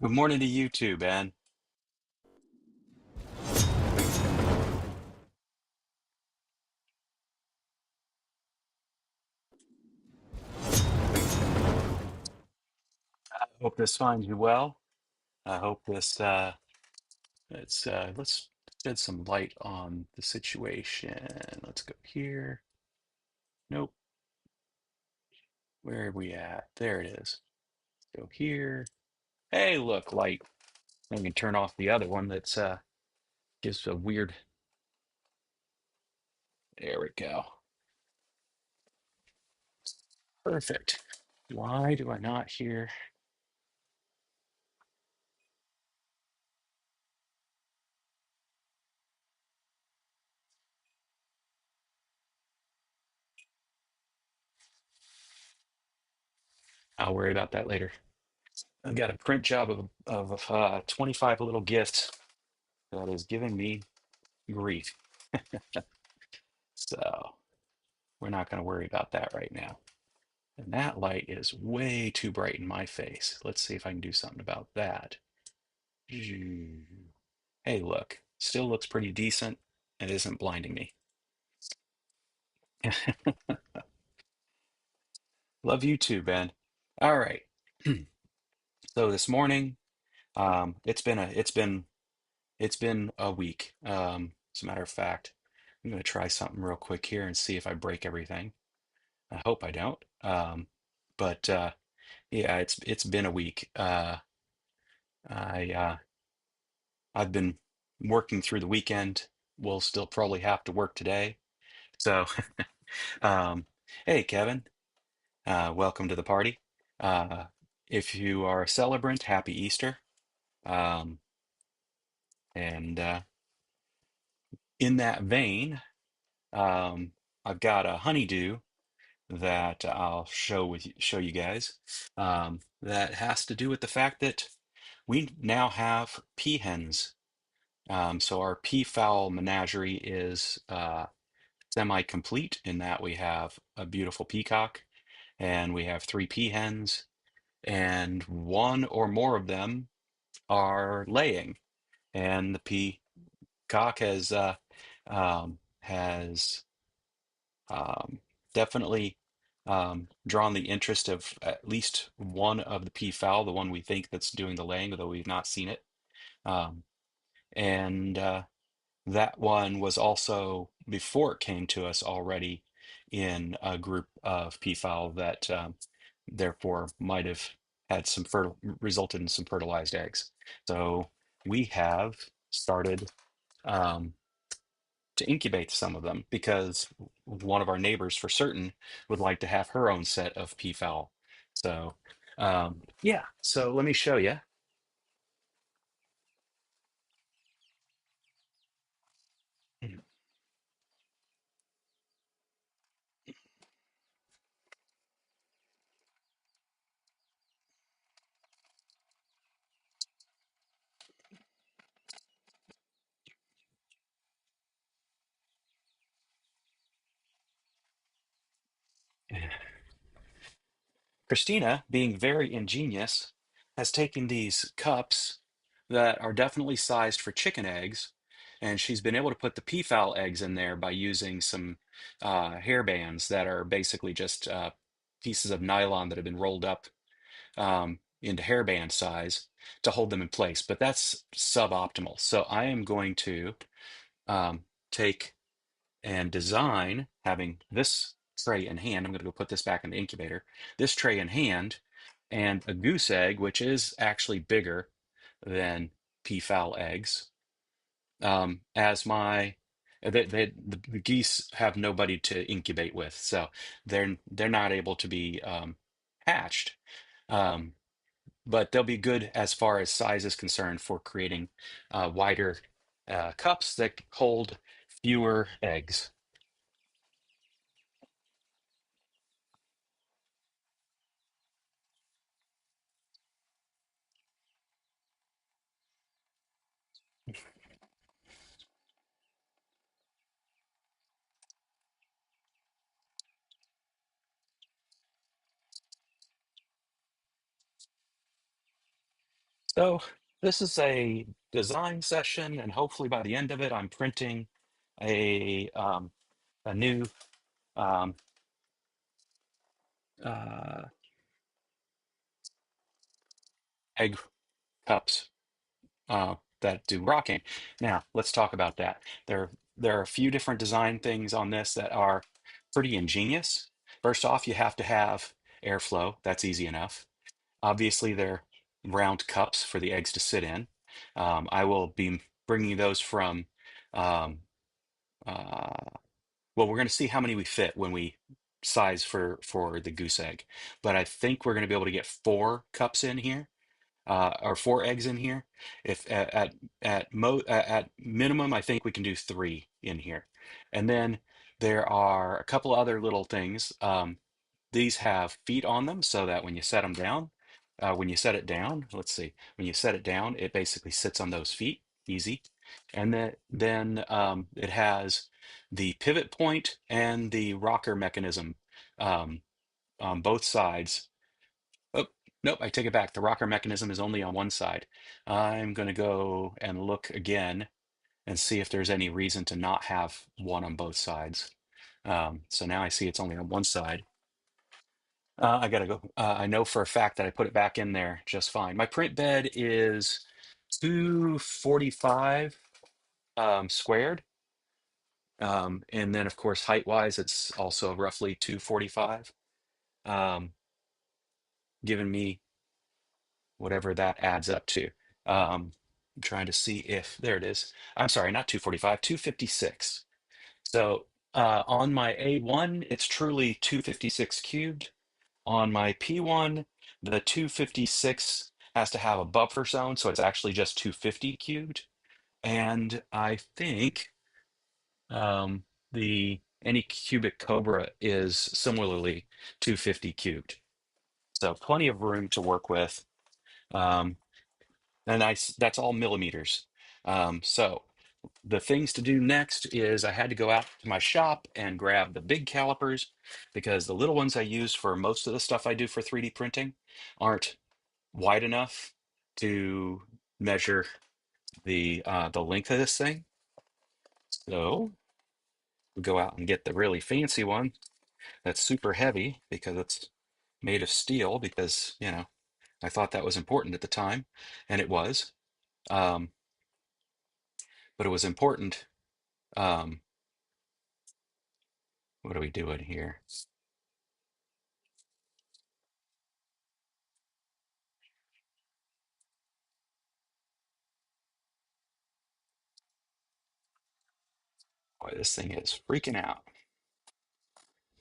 Good morning to you too, Ben. I hope this finds you well. I hope this let's shed some light on the situation. Let's go here. Nope. Where are we at? There it is. Go here. Hey, look, light. I can turn off the other one that's gives a weird. There we go. Perfect. Why do I not hear? I'll worry about that later. I've got a print job of 25 little gifts that is giving me grief. So we're not going to worry about that right now. And that light is way too bright in my face. Let's see if I can do something about that. Hey, look, still looks pretty decent. It isn't blinding me. Love you too, Ben. All right. So this morning, it's been a week. As a matter of fact, I'm going to try something real quick here and see if I break everything. I hope I don't. But yeah, it's been a week. I've been working through the weekend. We'll still probably have to work today. So, um, hey, Kevin, welcome to the party. Uh, if you are a celebrant, happy Easter. Um, and in that vein, um, I've got a honeydew that I'll show you guys. That has to do with the fact that we now have peahens. So our peafowl menagerie is semi-complete in that we have a beautiful peacock and we have three peahens, and one or more of them are laying. And the peacock has definitely drawn the interest of at least one of the peafowl, the one we think that's doing the laying, although we've not seen it. Um, and that one was also, before it came to us, already in a group of peafowl that therefore might have had resulted in some fertilized eggs. So we have started um, to incubate some of them because one of our neighbors, for certain, would like to have her own set of peafowl. So yeah, so let me show you. Christina, being very ingenious, has taken these cups that are definitely sized for chicken eggs, and she's been able to put the peafowl eggs in there by using some hair bands that are basically just pieces of nylon that have been rolled up into hairband size to hold them in place. But that's suboptimal. So I am going to take and design, having this tray in hand. I'm going to go put this back in the incubator. This tray in hand, and a goose egg, which is actually bigger than peafowl eggs, as my the geese have nobody to incubate with, so they're not able to be hatched. Um, but they'll be good as far as size is concerned for creating wider cups that hold fewer eggs. So this is a design session, and hopefully by the end of it, I'm printing a um, a new um, uh, egg cups that do rocking. Now let's talk about that. There are a few different design things on this that are pretty ingenious. First off, you have to have airflow. That's easy enough. Obviously, they're round cups for the eggs to sit in. I will be bringing those from um, uh, well, we're going to see how many we fit when we size for the goose egg, but I think we're going to be able to get 4 cups in here, or 4 eggs in here. If at minimum, I think we can do 3 in here, and then there are a couple other little things. These have feet on them so that when you set them down, when you set it down, let's see, when you set it down, it basically sits on those feet, easy. And then it has the pivot point and the rocker mechanism um, on both sides. Oh, nope, I take it back. The rocker mechanism is only on one side. I'm going to go and look again and see if there's any reason to not have one on both sides. So now I see it's only on one side. I gotta go. I know for a fact that I put it back in there just fine. My print bed is 245 squared. And then of course, height wise, it's also roughly 245, um, giving me whatever that adds up to. I'm trying to see if there it is. I'm sorry, not 245, 256. So on my A1, it's truly 256 cubed. On my P1, the 256 has to have a buffer zone, so it's actually just 250 cubed. And I think the any cubic Cobra is similarly 250 cubed. So plenty of room to work with. Um, and that's all millimeters. So the things to do next is I had to go out to my shop and grab the big calipers because the little ones I use for most of the stuff I do for 3D printing aren't wide enough to measure the length of this thing. So we go out and get the really fancy one that's super heavy because it's made of steel because, I thought that was important at the time, and it was. Um, but it was important. Um, what are we doing here? Boy, this thing is freaking out.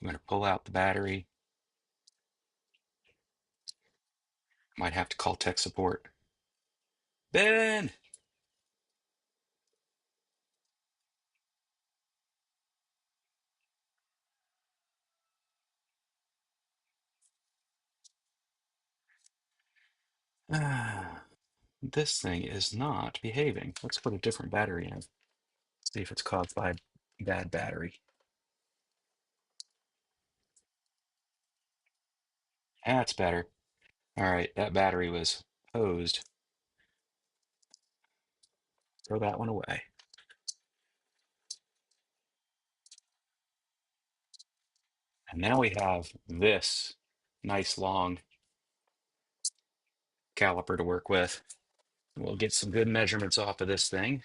I'm going to pull out the battery. Might have to call tech support. Ben! This thing is not behaving. Let's put a different battery in. See if it's caused by bad battery. That's better. All right, that battery was hosed. Throw that one away. And now we have this nice long caliper to work with. We'll get some good measurements off of this thing.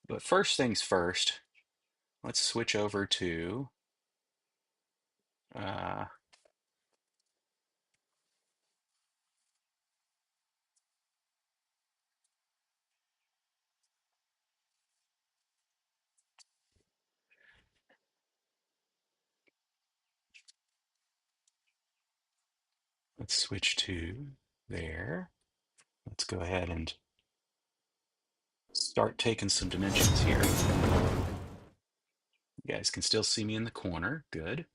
But first things first, let's switch over to uh, let's switch to there. Let's go ahead and start taking some dimensions here. You guys can still see me in the corner. Good.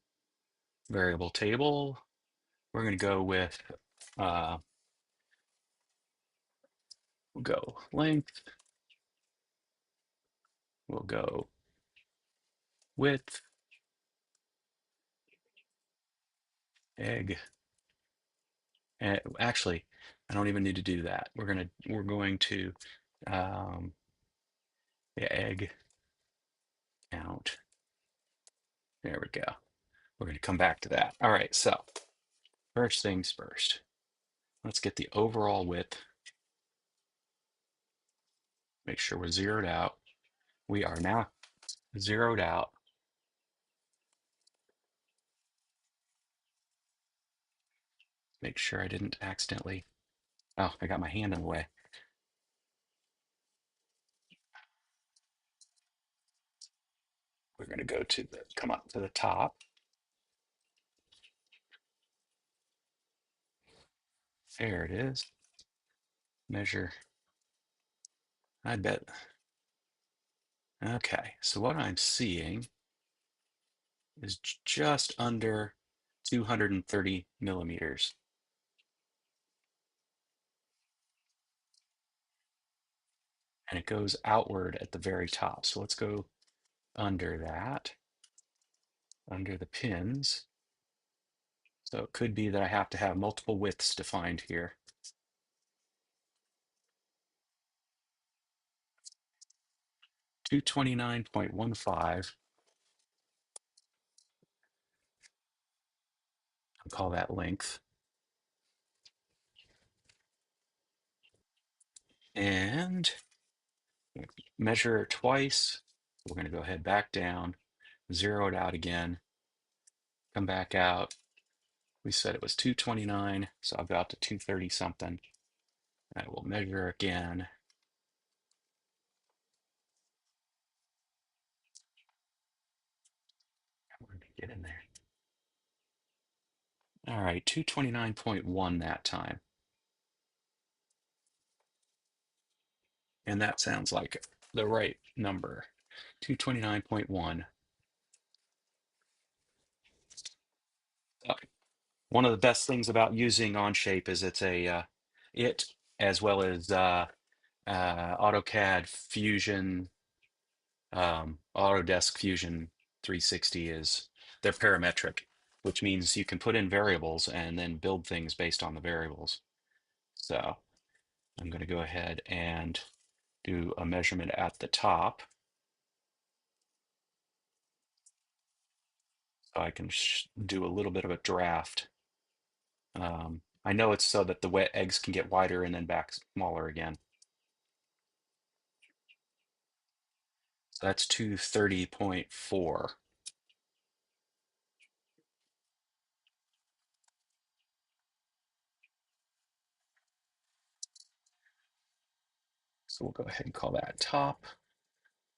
Variable table. We're going to go with, uh, we'll go length. We'll go width, egg. And actually, I don't even need to do that. We're going to um, the egg count. There we go. We're going to come back to that. All right, so first things first. Let's get the overall width. Make sure we're zeroed out. We are now zeroed out. Make sure I didn't accidentally. Oh, I got my hand in the way. We're going to go to the, come up to the top. There it is. Measure. I bet. Okay, so what I'm seeing is just under 230 millimeters. And it goes outward at the very top. So let's go under that, under the pins. So it could be that I have to have multiple widths defined here. 229.15. I'll call that length. And measure it twice. We're going to go ahead back down, zero it out again, come back out. We said it was 229, so I'll go out to 230 something. I will measure again. Where did it get in there? All right, 229.1 that time. And that sounds like the right number, 229.1. One of the best things about using Onshape is it's it as well as AutoCAD Fusion, Autodesk Fusion 360 is they're parametric, which means you can put in variables and then build things based on the variables. So I'm going to go ahead and do a measurement at the top. So I can do a little bit of a draft. I know it's so that the wet eggs can get wider and then back smaller again. So that's 230.4. So we'll go ahead and call that top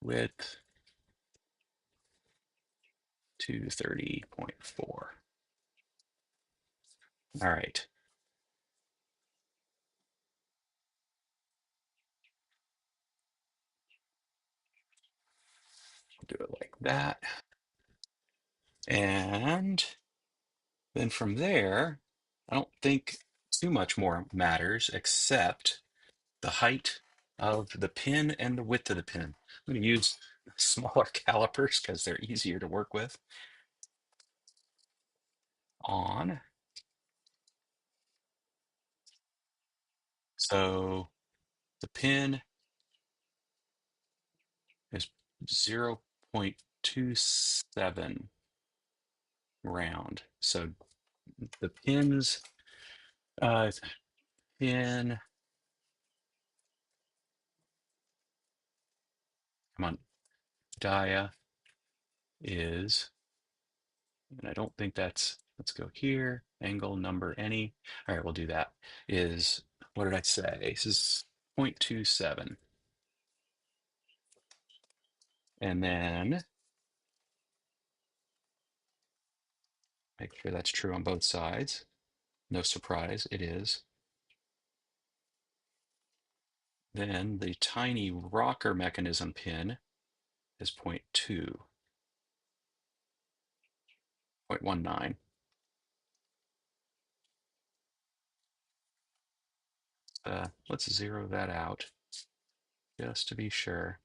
width 230.4. All right. Do it like that. And then from there, I don't think too much more matters except the height of the pin and the width of the pin. I'm going to use smaller calipers because they're easier to work with. On. So the pin is 0.27 round. So the pins, uh, pin, come on, dia is, and I don't think that's, let's go here, angle, number, any. All right, we'll do that. Is, what did I say? This is 0.27. And then make sure that's true on both sides. No surprise, it is. Then the tiny rocker mechanism pin is 0.2, 0.19. Let's zero that out just to be sure.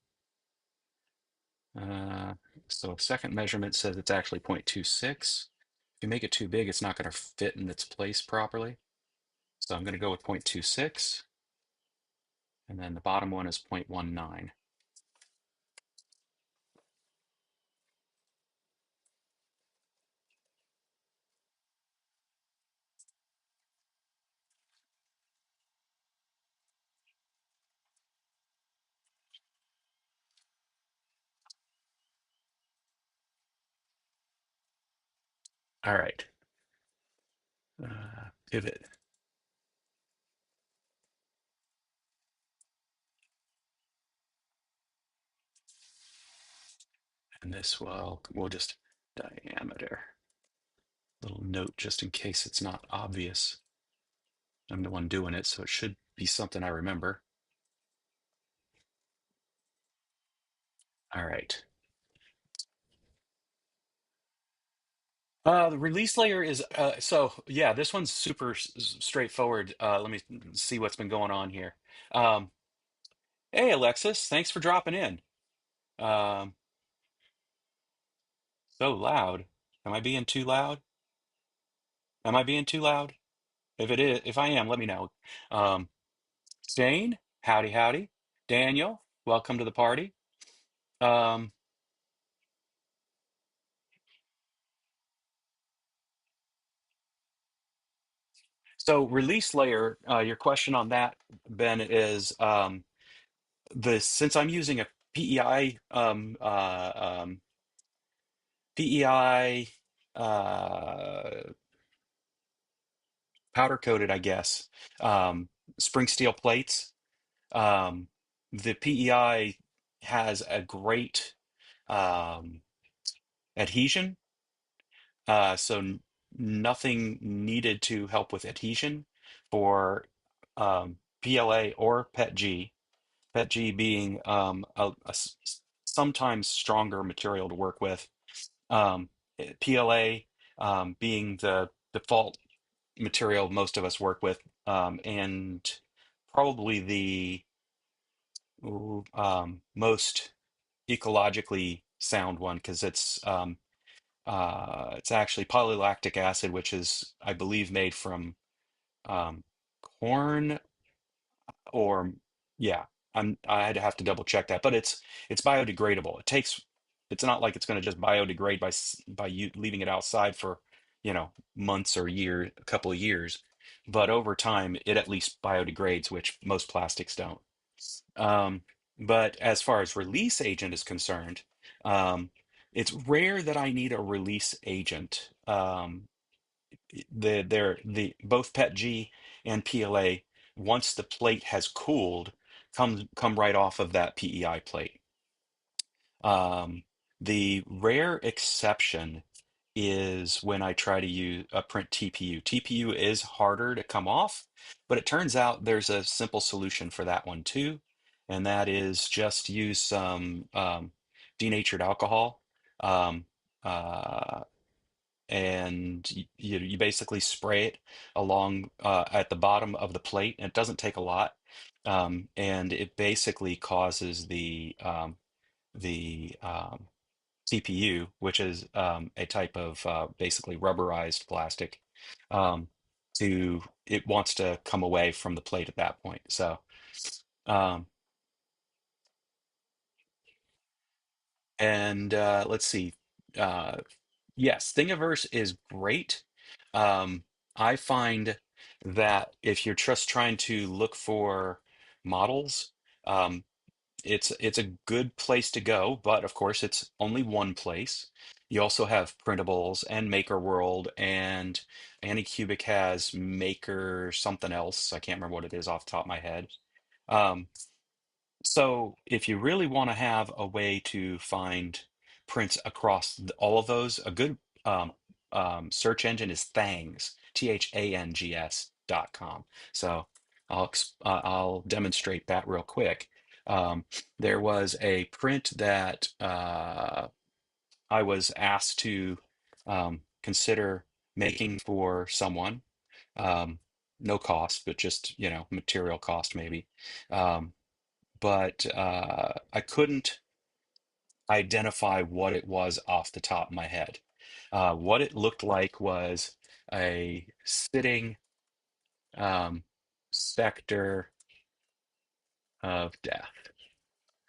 Uh, so second measurement says it's actually 0.26. If you make it too big, it's not going to fit in its place properly. So I'm going to go with 0.26, and then the bottom one is 0.19. All right. Pivot. And this we'll just diameter. Little note just in case it's not obvious. I'm the one doing it, so it should be something I remember. All right. The release layer is so yeah, this one's super straightforward. Let me see what's been going on here. Um, hey Alexis, thanks for dropping in. Um, so loud. Am I being too loud? Am I being too loud? If I am, let me know. Um, Shane, howdy, howdy. Daniel, welcome to the party. Um, so release layer, your question on that, Ben, is the since I'm using a PEI PEI powder coated, I guess, um, spring steel plates. Um, the PEI has a great um, adhesion, so nothing needed to help with adhesion for PLA or PETG. PETG being sometimes stronger material to work with. Um, PLA being the default material most of us work with, and probably the most ecologically sound one because it's actually polylactic acid, which is, I believe, made from um, corn or yeah, I'd have to double check that, but it's biodegradable. It's not like it's going to just biodegrade by you leaving it outside for, months or a couple of years, but over time it at least biodegrades, which most plastics don't. Um, but as far as release agent is concerned, um, it's rare that I need a release agent. The both PETG and PLA, once the plate has cooled, come right off of that PEI plate. Um, the rare exception is when I try to use print TPU. TPU is harder to come off, but it turns out there's a simple solution for that one too, and that is just use some denatured alcohol. Um, uh, and you basically spray it along at the bottom of the plate, and it doesn't take a lot, and it basically causes the CPU, which is a type of basically rubberized plastic, um, it wants to come away from the plate at that point. So um, and let's see. Uh, Yes, Thingiverse is great. Um, I find that if you're just trying to look for models, um, it's a good place to go, but of course it's only one place. You also have printables and Maker World, and Anycubic has Maker something else. I can't remember what it is off the top of my head. Um, so if you really want to have a way to find prints across all of those, a good search engine is Thangs, THANGS.com. So I'll demonstrate that real quick. Um, there was a print that I was asked to consider making for someone. Um, no cost, but just, material cost maybe. Um, but I couldn't identify what it was off the top of my head. What it looked like was a sitting um, specter of death.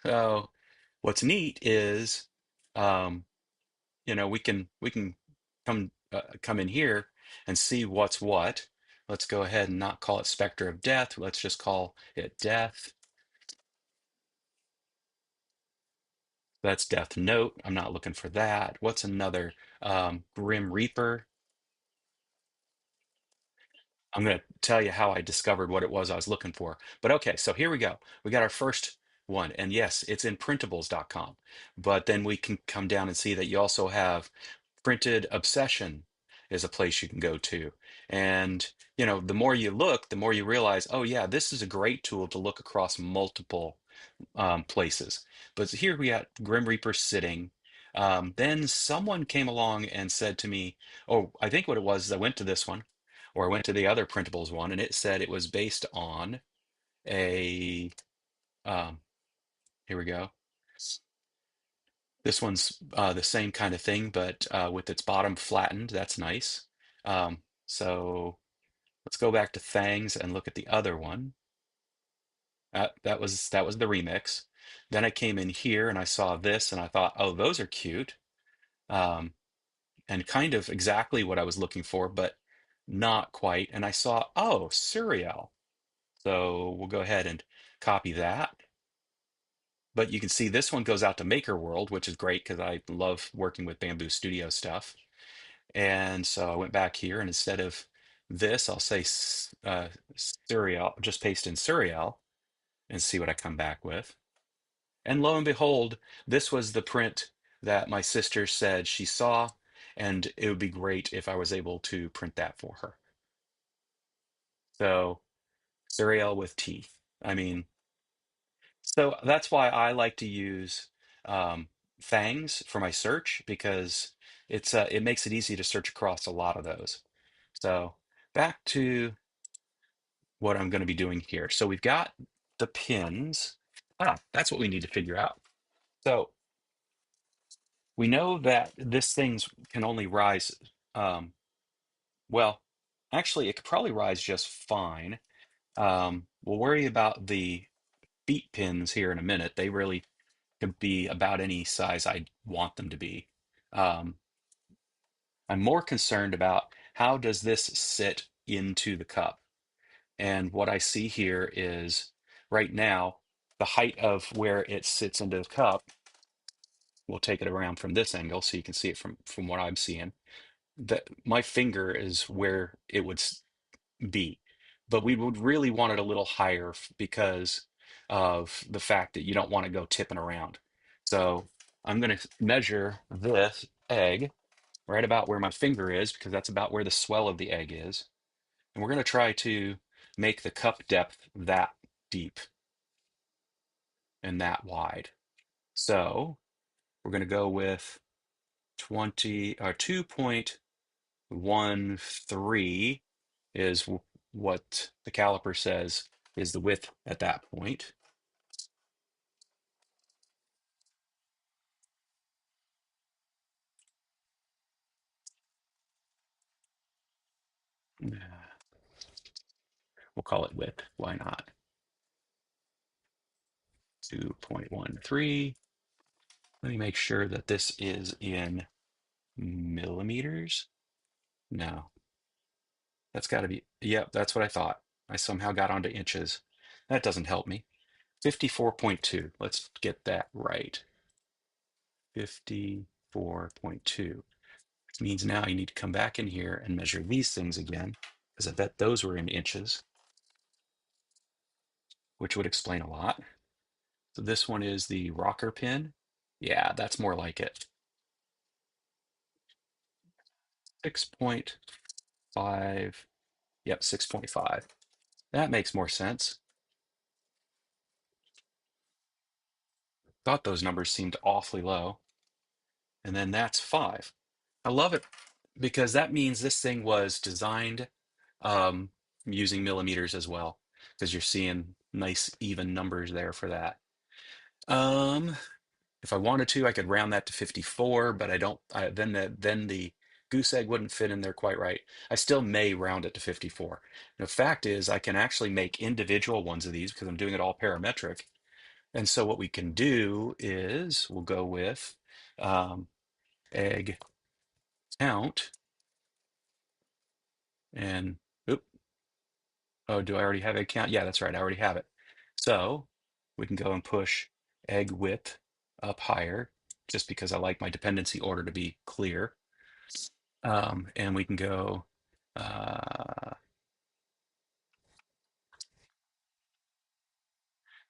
So what's neat is, um, we can come in here and see what's what. Let's go ahead and not call it specter of death. Let's just call it death. That's death note. I'm not looking for that. What's another? Grim Reaper. I'm going to tell you how I discovered what it was I was looking for. But okay, so here we go. We got our first one. And yes, it's in printables.com. But then we can come down and see that you also have Printed Obsession is a place you can go to. And, the more you look, the more you realize, oh, yeah, this is a great tool to look across multiple places. But here we got Grim Reaper sitting. Then someone came along and said to me, oh, I think what it was is I went to this one, or I went to the other printables one, and it said it was based on a, um, here we go. This one's the same kind of thing, but with its bottom flattened. That's nice. So let's go back to Thangs and look at the other one. That was the remix. Then I came in here and I saw this and I thought, oh, those are cute. Um, and kind of exactly what I was looking for, but not quite. And I saw, oh, Serial. So we'll go ahead and copy that. But you can see this one goes out to Maker World, which is great because I love working with Bamboo Studio stuff. And so I went back here and instead of this, I'll say Serial, just paste in Serial and see what I come back with. And lo and behold, this was the print that my sister said she saw, and it would be great if I was able to print that for her. So, cereal with teeth. I mean, so that's why I like to use um, Fangs for my search because it makes it easy to search across a lot of those. So back to what I'm going to be doing here. So we've got the pins. That's what we need to figure out. So we know that this thing's can only rise, um, well, actually, it could probably rise just fine. We'll worry about the feet pins here in a minute. They really could be about any size I want them to be. Um, I'm more concerned about how does this sit into the cup? And what I see here is right now, the height of where it sits into the cup, we'll take it around from this angle so you can see it from what I'm seeing. That my finger is where it would be, but we would really want it a little higher because of the fact that you don't want to go tipping around. So I'm going to measure this egg right about where my finger is because that's about where the swell of the egg is. And we're going to try to make the cup depth that deep and that wide. So we're going to go with 20 or 2.13 is what the caliper says is the width at that point. We'll call it width. Why not? 2.13. Let me make sure that this is in millimeters. No, that's got to be, yep, that's what I thought. I somehow got onto inches. That doesn't help me. 54.2. Let's get that right. 54.2. Which means now you need to come back in here and measure these things again, because I bet those were in inches, which would explain a lot. So this one is the rocker pin. Yeah, that's more like it. 6.5. Yep, 6.5. That makes more sense. Thought those numbers seemed awfully low. And then that's 5. I love it because that means this thing was designed um, using millimeters as well, because you're seeing nice even numbers there for that. Um, if I wanted to, I could round that to 54, but I don't. Then the goose egg wouldn't fit in there quite right. I still may round it to 54. And the fact is, I can actually make individual ones of these because I'm doing it all parametric. And so what we can do is we'll go with um, egg count and, oop, oh, do I already have egg count? Yeah, that's right. I already have it. So we can go and push egg width up higher just because I like my dependency order to be clear. And we can go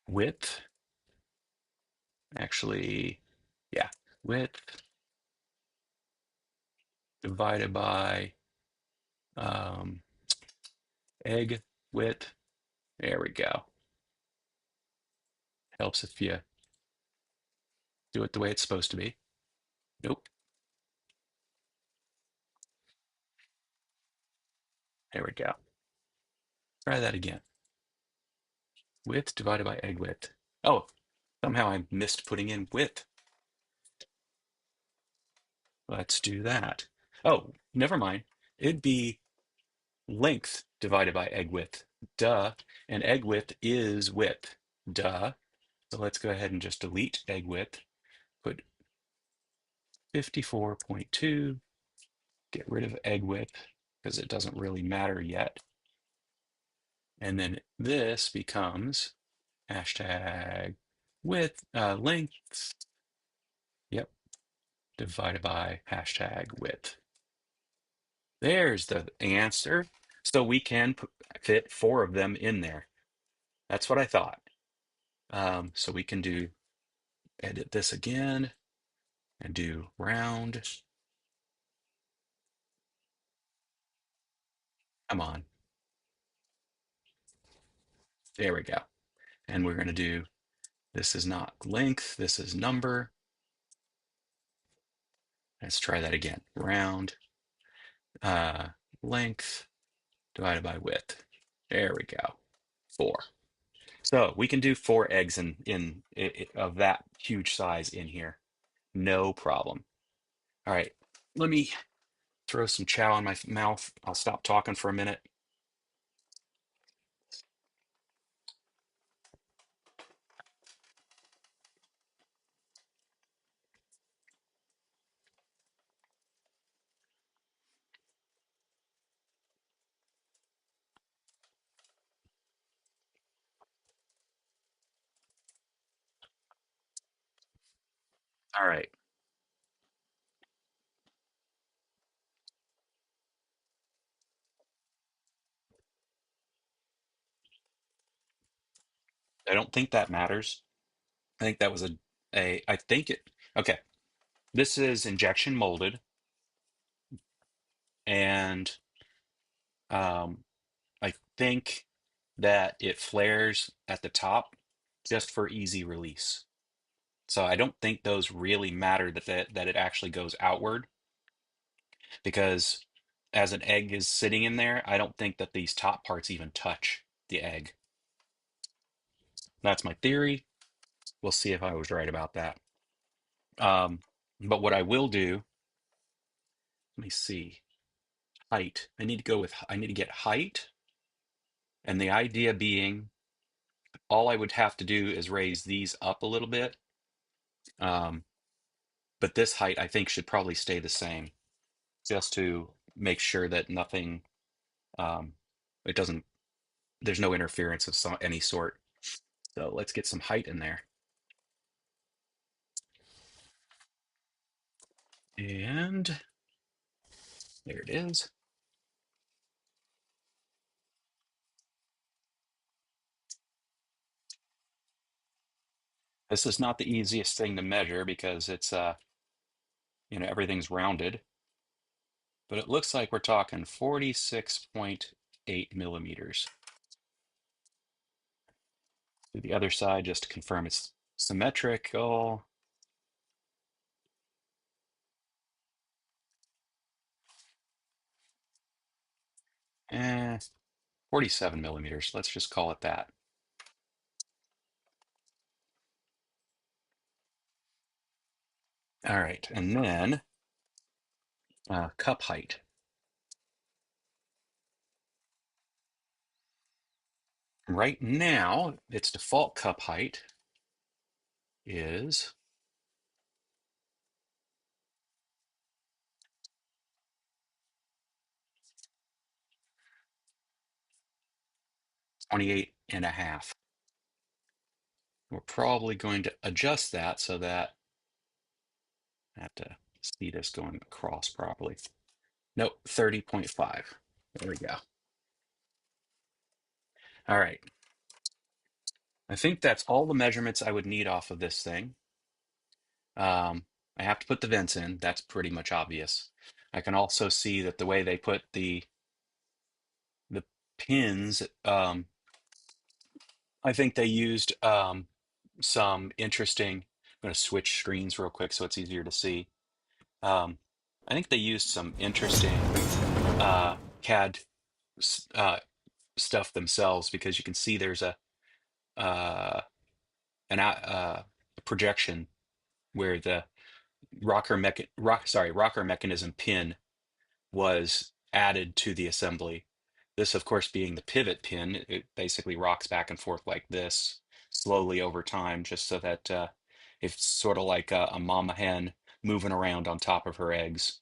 width, actually, yeah, width divided by um, egg width. There we go. Helps if you do it the way it's supposed to be. Nope. There we go. Try that again. Width divided by egg width. Oh, somehow I missed putting in width. Let's do that. Oh, never mind. It'd be length divided by egg width. Duh. And egg width is width. Duh. So let's go ahead and just delete egg width. Put 54.2. Get rid of egg width because it doesn't really matter yet. And then this becomes hashtag width, length. Yep. Divided by hashtag width. There's the answer. So we can fit 4 of them in there. That's what I thought. So we can do edit this again and do round. Come on. There we go. And we're going to do, this is not length, this is number. Let's try that again. Round, uh, length divided by width. There we go. 4. So we can do 4 eggs of that huge size in here. No problem. All right, let me throw some chow in my mouth. I'll stop talking for a minute. All right. I don't think that matters. I think that was I think it, okay. This is injection molded and um, I think that it flares at the top just for easy release. So I don't think those really matter that it actually goes outward because as an egg is sitting in there, I don't think that these top parts even touch the egg. That's my theory. We'll see if I was right about that. Um, but what I will do, let me see, height. I need to get height. And the idea being, all I would have to do is raise these up a little bit. Um, but this height, I think, should probably stay the same just to make sure that nothing, um, it doesn't, there's no interference of any sort. So let's get some height in there. And there it is. This is not the easiest thing to measure because it's, everything's rounded, but it looks like we're talking 46.8 millimeters. Do the other side just to confirm it's symmetrical. Eh, 47 millimeters. Let's just call it that. All right, and then cup height. Right now, its default cup height is 28.5. We're probably going to adjust that so that I have to see this going across properly. Nope, 30.5. There we go. All right. I think that's all the measurements I would need off of this thing. I have to put the vents in. That's pretty much obvious. I can also see that the way they put the pins, I think they used some interesting. I'm going to switch screens real quick so it's easier to see. Um, I think they used some interesting CAD uh, stuff themselves because you can see there's uh, a projection where the rocker mechanism pin was added to the assembly. This, of course, being the pivot pin, it basically rocks back and forth like this slowly over time, just so that it's sort of like a mama hen moving around on top of her eggs.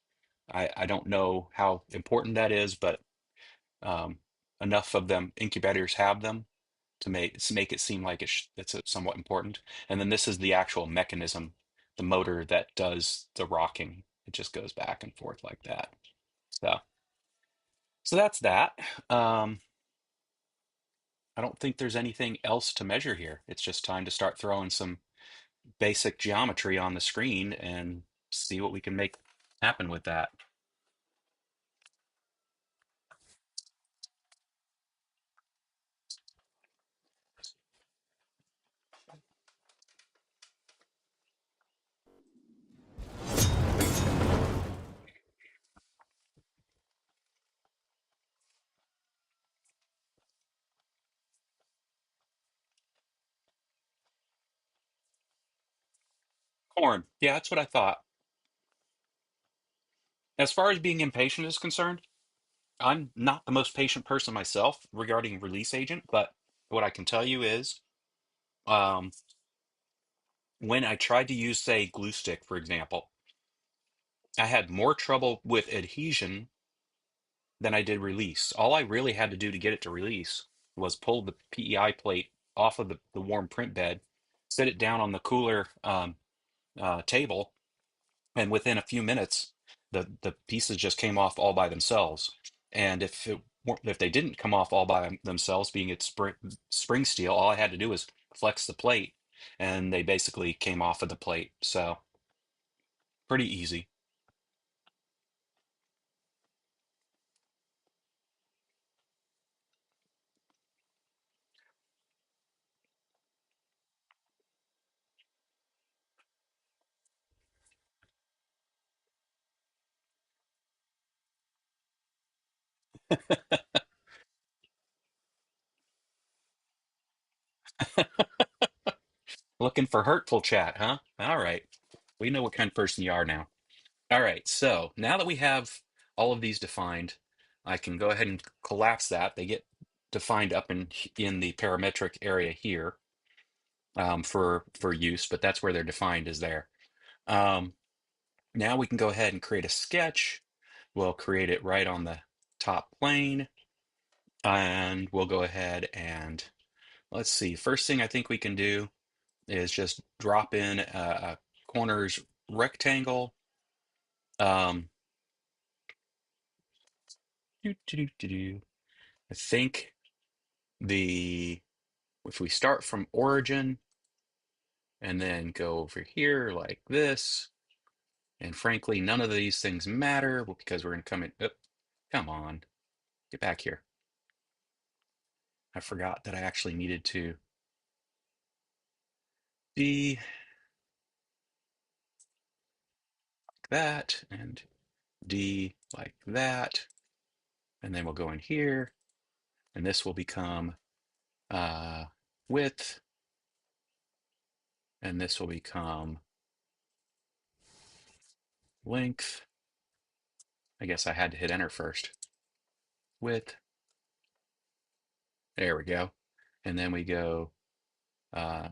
I don't know how important that is, but um, enough of them incubators have them to make it seem like it's somewhat important. And then this is the actual mechanism, the motor that does the rocking. It just goes back and forth like that. So that's that. Um, I don't think there's anything else to measure here. It's just time to start throwing some basic geometry on the screen and see what we can make happen with that. Corn. Yeah, that's what I thought. As far as being impatient is concerned, I'm not the most patient person myself regarding release agent, but what I can tell you is um, when I tried to use, say, glue stick, for example, I had more trouble with adhesion than I did release. All I really had to do to get it to release was pull the PEI plate off of the warm print bed, sit it down on the cooler table, and within a few minutes, the pieces just came off all by themselves. And if they didn't come off all by themselves, being it's spring steel, all I had to do was flex the plate, and they basically came off of the plate. So pretty easy. Looking for hurtful chat, huh? All right. We know what kind of person you are now. All right, so now that we have all of these defined, I can go ahead and collapse that. They get defined up in the parametric area here for use, but that's where they're defined is there. Um, Now we can go ahead and create a sketch. We'll create it right on the top plane, and we'll go ahead and let's see. First thing I think we can do is just drop in a corners rectangle. Um, doo, doo, doo, doo, doo. I think the if we start from origin and then go over here like this, and frankly, none of these things matter because we're going to come in. Oh, come on, get back here. I forgot that I actually needed to D like that and D like that. And then we'll go in here and this will become uh, width and this will become length. I guess I had to hit enter first. Width. There we go. And then we go uh,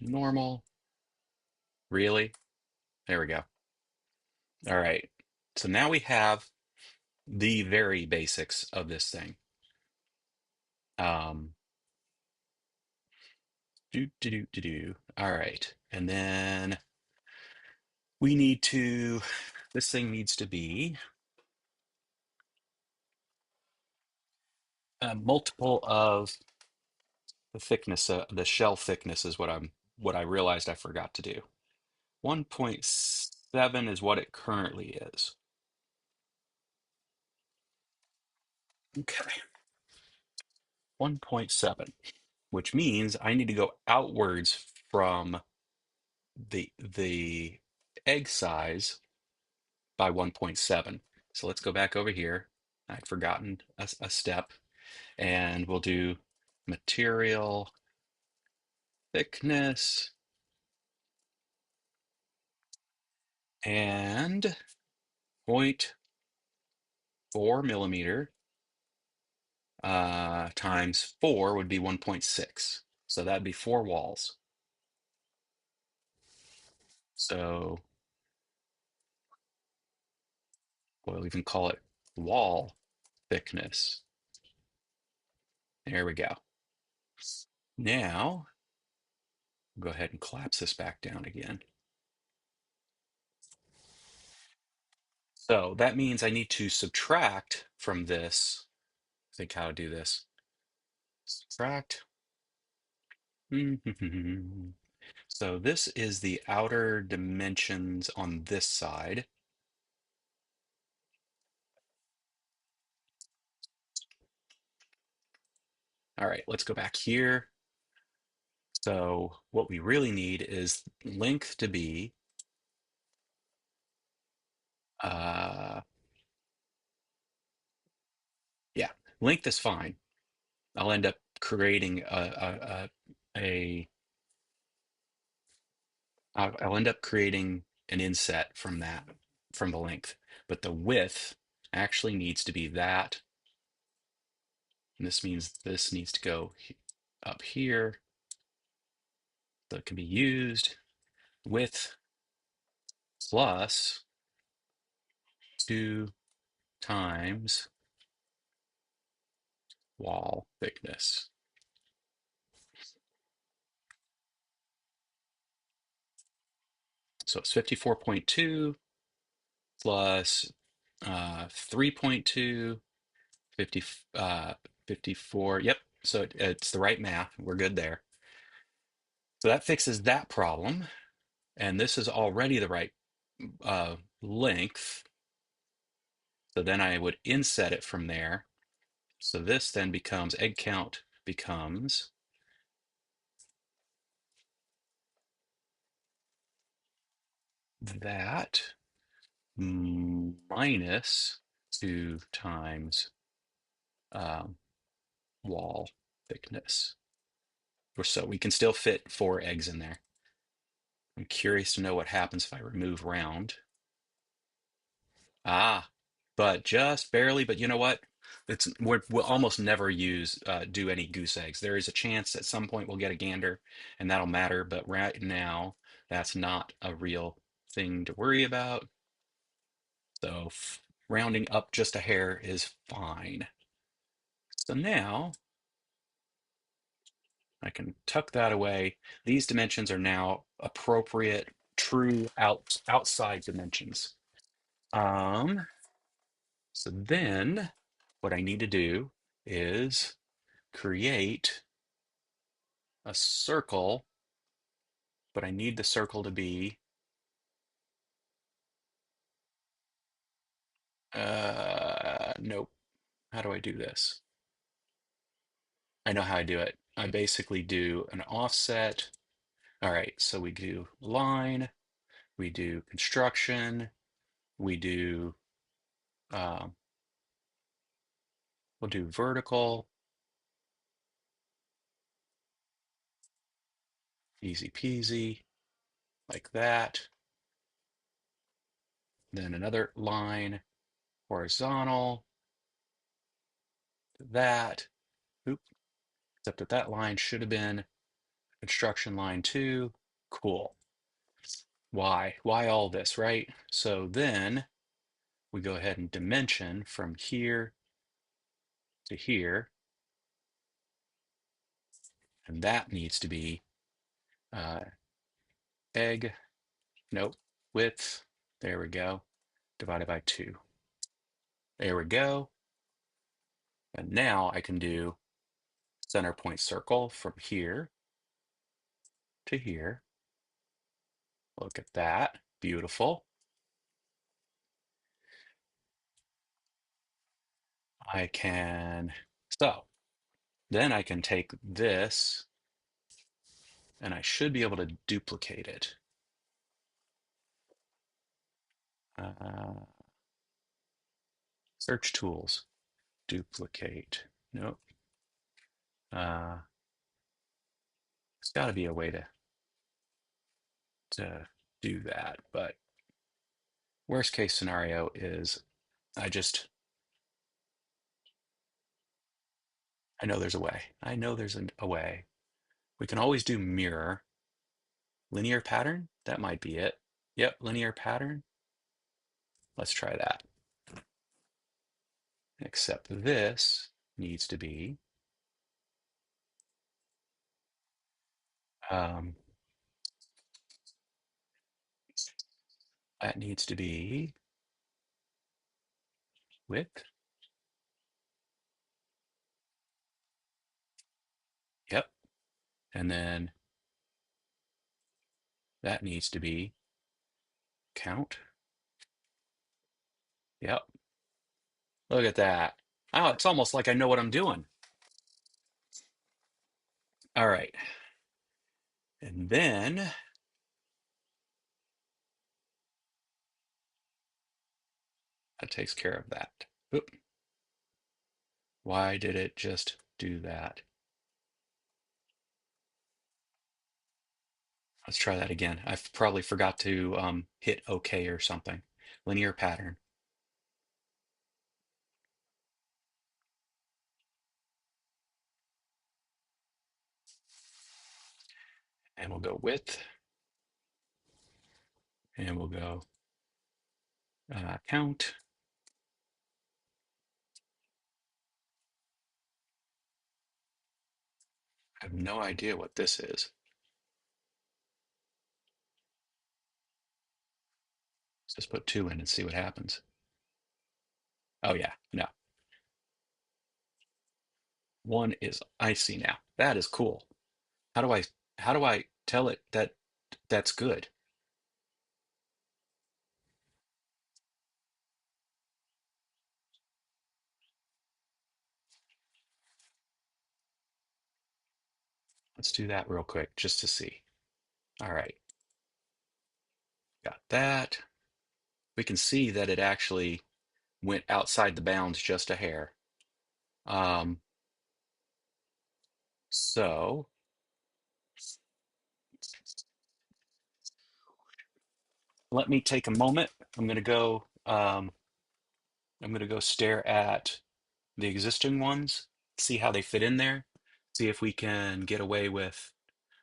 normal. Really? There we go. All right. So now we have the very basics of this thing. Um, do. All right. And then we need to, this thing needs to be a multiple of the thickness, the shell thickness is what I realized I forgot to do. 1.7 is what it currently is. Okay. 1.7, which means I need to go outwards from the egg size by 1.7. So let's go back over here. I'd forgotten a step, and we'll do material thickness and 0.4 millimeter times 4 would be 1.6. So that'd be 4 walls. So we'll even call it wall thickness. There we go. Now, go ahead and collapse this back down again. So that means I need to subtract from this. Think how to do this. Subtract. So this is the outer dimensions on this side. All right, let's go back here. So what we really need is length to be yeah, length is fine. I'll end up creating a I'll end up creating an inset from that, from the length. But the width actually needs to be that. And this means this needs to go up here. So it can be used width plus 2 times wall thickness. So it's 54.2 plus 3.2, 54. Yep. So it's the right math. We're good there. So that fixes that problem. And this is already the right length. So then I would inset it from there. So this then becomes, egg count becomes that minus 2 times wall thickness. So we can still fit 4 eggs in there. I'm curious to know what happens if I remove round. Ah, but just barely. But you know what? We'll almost never do any goose eggs. There is a chance at some point we'll get a gander, and that'll matter. But right now, that's not a real thing to worry about. So rounding up just a hair is fine. So now I can tuck that away. These dimensions are now appropriate, true outside dimensions. So then what I need to do is create a circle, but I need the circle to be, nope. How do I do this? I know how I do it. I basically do an offset. All right, so we do line, we do construction, we do, um, we'll do vertical, easy peasy, like that. Then another line, horizontal to that. Oop, except that that line should have been construction line 2. Cool. Why? Why all this, right? So then we go ahead and dimension from here to here, and that needs to be uh, egg, nope, width, there we go, divided by 2. There we go. And now I can do center point circle from here to here. Look at that, beautiful. I can, so then I can take this and I should be able to duplicate it. Search tools, duplicate, nope. There's gotta be a way to do that, but worst case scenario is I know there's a way. I know there's a way. We can always do mirror. Linear pattern, that might be it. Yep, linear pattern. Let's try that. Except this needs to be um, that needs to be width. Yep. And then that needs to be count. Yep. Look at that. Oh, it's almost like I know what I'm doing. All right. And then that takes care of that. Oop. Why did it just do that? Let's try that again. I probably forgot to hit OK or something. Linear pattern. And we'll go width. And we'll go count. I have no idea what this is. Let's just put 2 in and see what happens. Oh yeah, no. 1 is, I see now. That is cool. How do I tell it that that's good? Let's do that real quick just to see. All right, got that. We can see that it actually went outside the bounds just a hair. Um, so let me take a moment. I'm gonna go stare at the existing ones, see how they fit in there, see if we can get away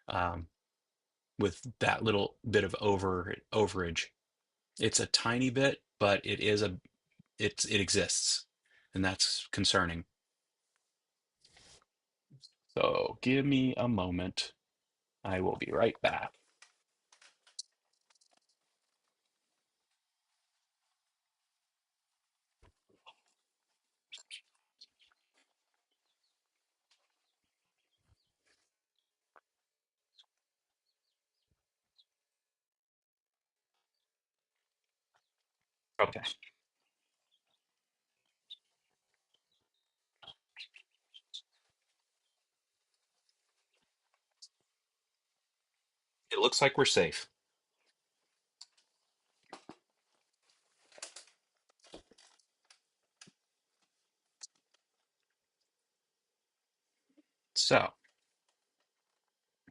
um, with that little bit of overage. It's a tiny bit, but it exists, and that's concerning. So give me a moment. I will be right back. Okay. It looks like we're safe. So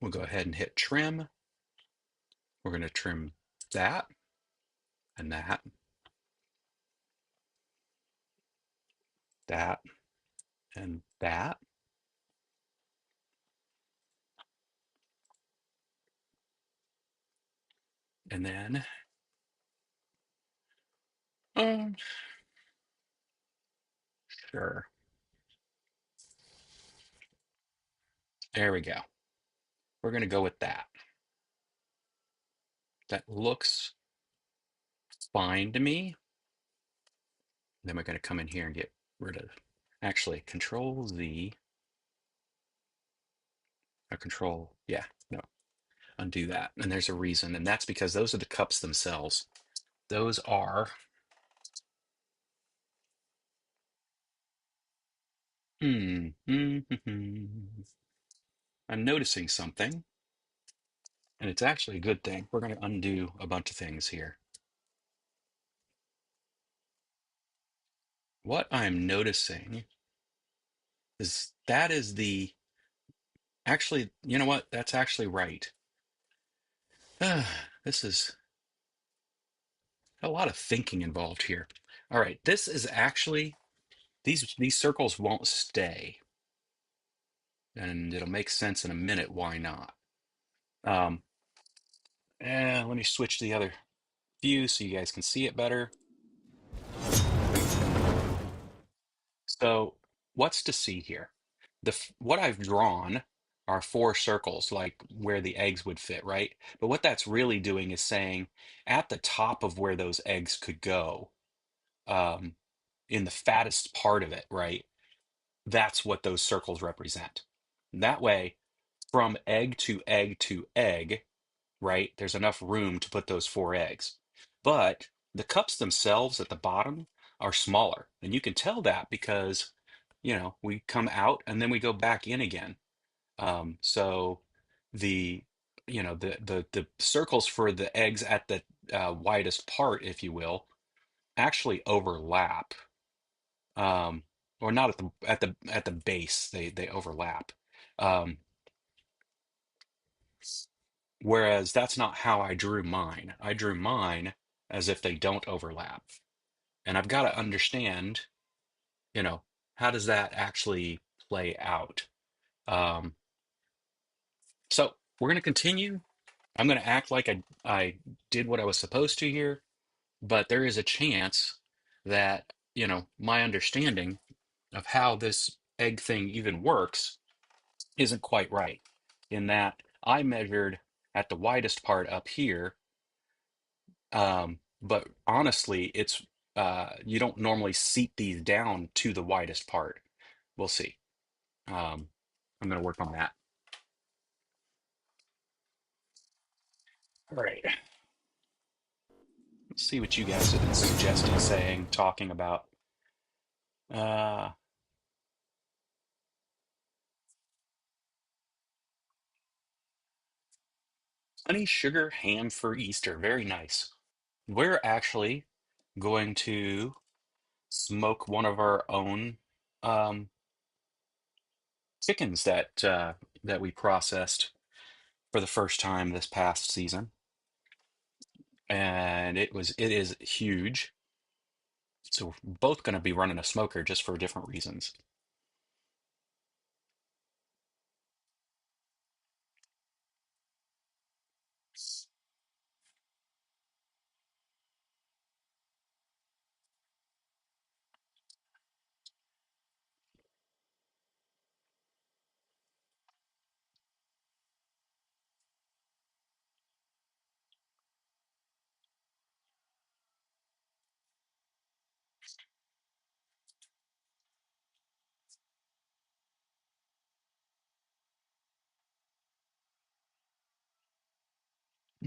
we'll go ahead and hit trim. We're going to trim that and that. that, and that. And then, um, sure. There we go. We're going to go with that. That looks fine to me. Then we're going to come in here and get rid of, actually, Control Z, or Control, yeah, no, undo that. And there's a reason, and that's because those are the cups themselves. Those are, I'm noticing something, and it's actually a good thing. We're going to undo a bunch of things here. What I'm noticing is that is the, actually, you know what? That's actually right. This is a lot of thinking involved here. All right, this is actually, these circles won't stay, and it'll make sense in a minute why not. Um, Let me switch to the other view so you guys can see it better. So what's to see here? What I've drawn are four circles, like where the eggs would fit, right? But what that's really doing is saying at the top of where those eggs could go, um, in the fattest part of it, right? That's what those circles represent. That way, from egg to egg to egg, right? There's enough room to put those four eggs. But the cups themselves at the bottom are smaller. And you can tell that because, we come out and then we go back in again. So the, the circles for the eggs at the widest part, if you will, actually overlap. Or not at the base, they overlap. Um, Whereas that's not how I drew mine. I drew mine as if they don't overlap. And I've got to understand, you know, how does that actually play out? Um, so we're going to continue. I'm going to act like I did what I was supposed to here, but there is a chance that, my understanding of how this egg thing even works isn't quite right. In that I measured at the widest part up here. But honestly, it's you don't normally seat these down to the widest part. We'll see. Um, I'm going to work on that. All right. Let's see what you guys have been suggesting, saying, talking about. Uh, Honey sugar ham for Easter. Very nice. We're actually going to smoke one of our own um, chickens that we processed for the first time this past season, and it is huge. So we're both going to be running a smoker just for different reasons.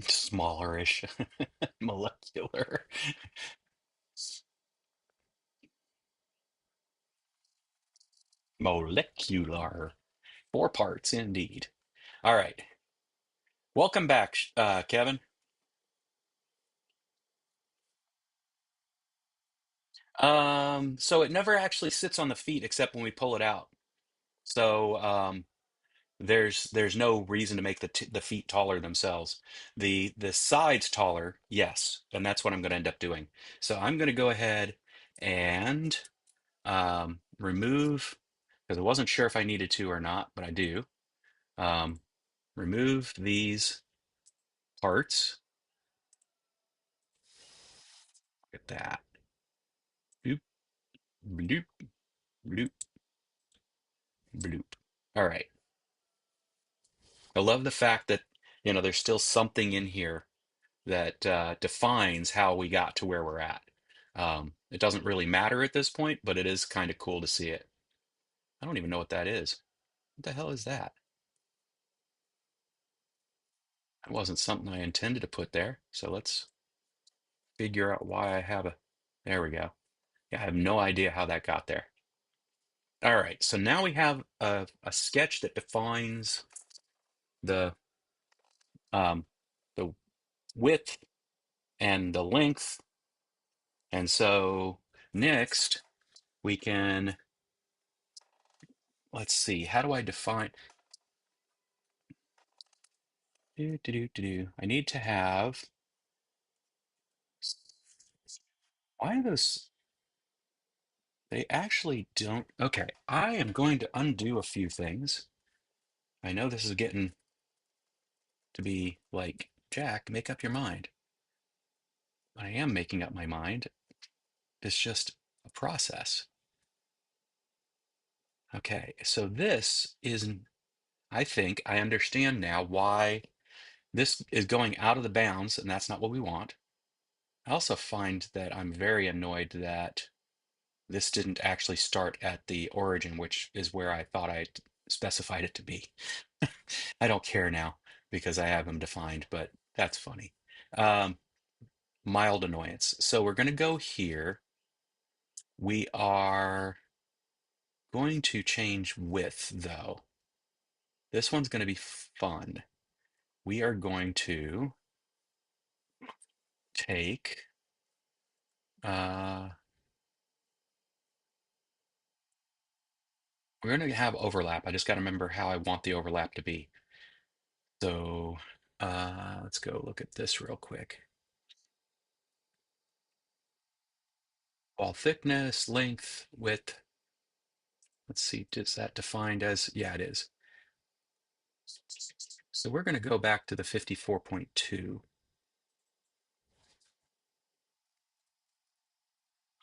Smallerish, molecular, molecular. Four parts indeed. All right. Welcome back, Kevin. So it never actually sits on the feet except when we pull it out. So there's no reason to make the feet taller themselves. The sides taller, yes, and that's what I'm going to end up doing. So I'm going to go ahead and remove, because I wasn't sure if I needed to or not, but I do. Um, remove these parts. Look at that. Bloop, bloop, bloop, bloop. All right. I love the fact that, there's still something in here that defines how we got to where we're at. It doesn't really matter at this point, but it is kind of cool to see it. I don't even know what that is. What the hell is that? It wasn't something I intended to put there. So let's figure out why I have a, there we go. Yeah, I have no idea how that got there. All right, so now we have a sketch that defines the um, the width and the length. And so next we can, let's see, how do I define? I need to have, why are those, they actually don't, okay, I am going to undo a few things. I know this is getting to be like, Jack, make up your mind. I am making up my mind. It's just a process. Okay, so this is, I think I understand now why this is going out of the bounds, and that's not what we want. I also find that I'm very annoyed that this didn't actually start at the origin, which is where I thought I specified it to be. I don't care now because I have them defined, but that's funny. Um, Mild annoyance. So we're going to go here. We are going to change width, though. This one's going to be fun. We are going to take, uh, we're going to have overlap. I just got to remember how I want the overlap to be. So let's go look at this real quick. Wall thickness, length, width. Let's see, is that defined as, yeah, it is. So we're going to go back to the 54.2.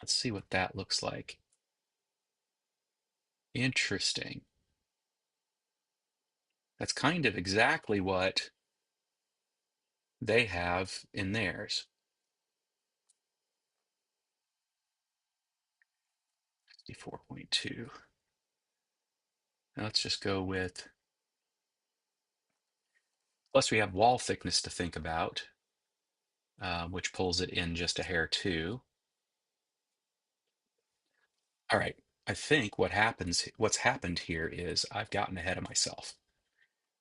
Let's see what that looks like. Interesting. That's kind of exactly what they have in theirs. 54.2. Now let's just go with, plus we have wall thickness to think about, which pulls it in just a hair too. All right, I think what's happened here is I've gotten ahead of myself.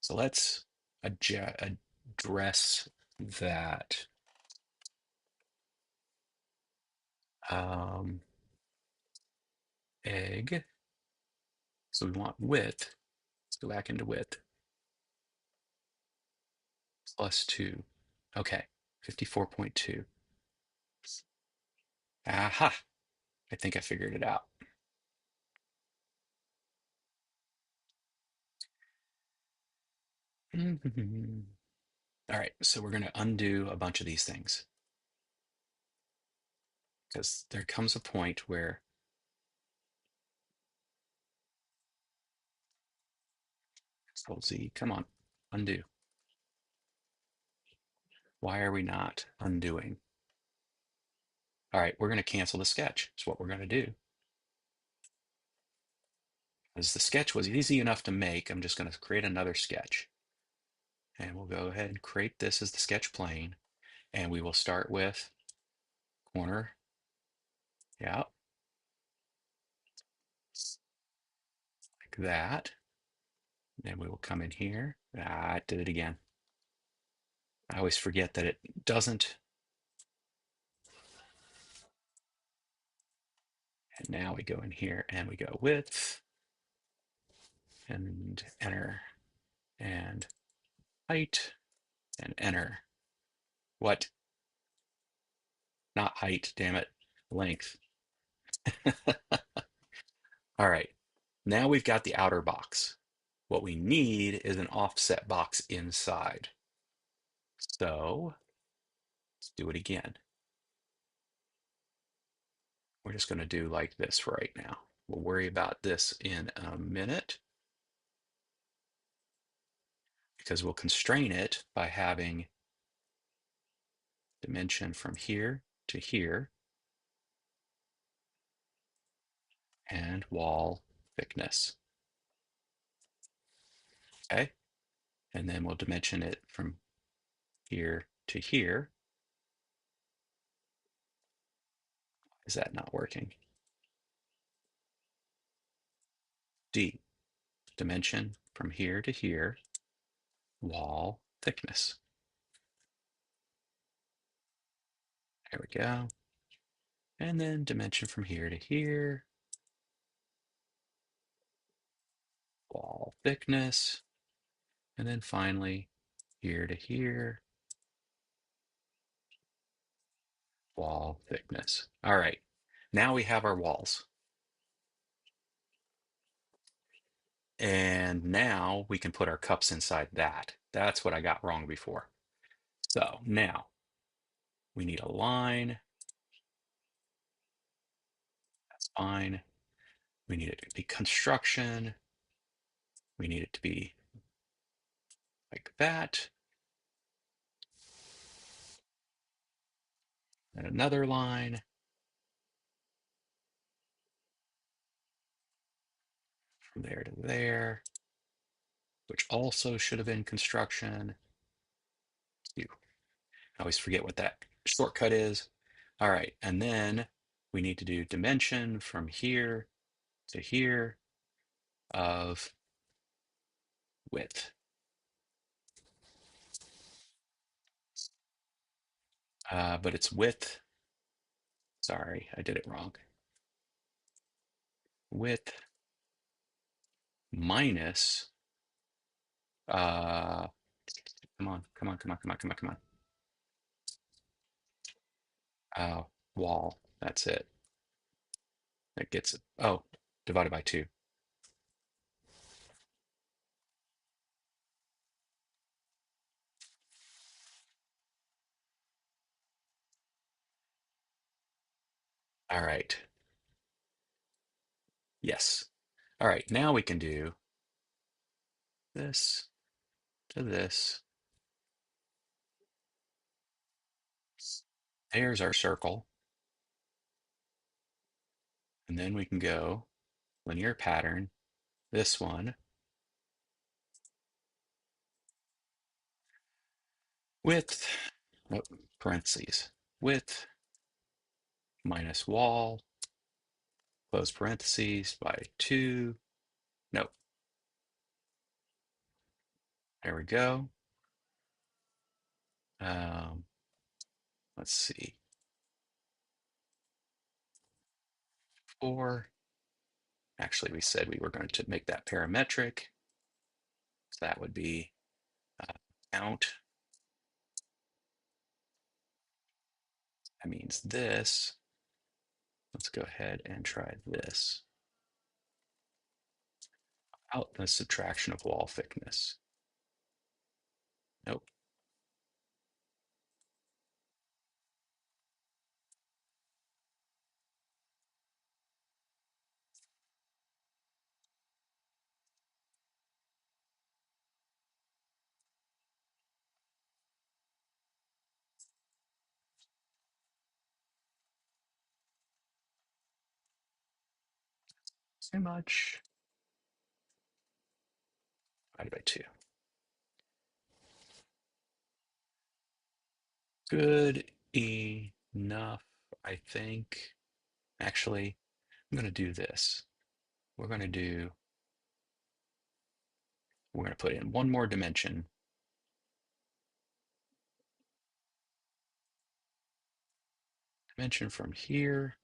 So let's address that. Um, egg. So we want width. Let's go back into width. Plus 2. Okay, 54.2. Aha! I think I figured it out. All right, so we're going to undo a bunch of these things because there comes a point where, Control Z, come on, undo. Why are we not undoing? All right, we're going to cancel the sketch. That's what we're going to do. As the sketch was easy enough to make, I'm just going to create another sketch. And we'll go ahead and create this as the sketch plane. And we will start with corner. Yeah, like that. Then we will come in here. I did it again. I always forget that it doesn't. And now we go in here and we go width and enter and height and enter. What? Not height, damn it. Length. All right, now we've got the outer box. What we need is an offset box inside. So let's do it again. We're just going to do like this right now. We'll worry about this in a minute because we'll constrain it by having dimension from here to here and wall thickness. Okay, and then we'll dimension it from here to here. Is that not working? D, dimension from here to here, wall thickness. There we go. And then dimension from here to here, wall thickness. And then finally, here to here, wall thickness. All right, now we have our walls. And now we can put our cups inside that. That's what I got wrong before. So now we need a line. That's fine. We need it to be construction. We need it to be like that. And another line. From there to there, which also should have been construction. I always forget what that shortcut is. All right, and then we need to do dimension from here to here of width. But it's width. Sorry, I did it wrong. Width minus, come on, come on, come on, come on, come on, come on. Wall, that's it. That gets it. Oh, divided by 2. All right. Yes. All right, now we can do this to this. There's our circle. And then we can go linear pattern, this one, width, oh, parentheses, width minus wall, close parentheses by 2. No, there we go. Um, let's see, 4. Actually, we said we were going to make that parametric. So that would be count. That means this. Let's go ahead and try this. Out the subtraction of wall thickness. Nope. Too much. Divided by 2. Good enough, I think. Actually, I'm going to do this. We're going to put in one more dimension. Dimension from here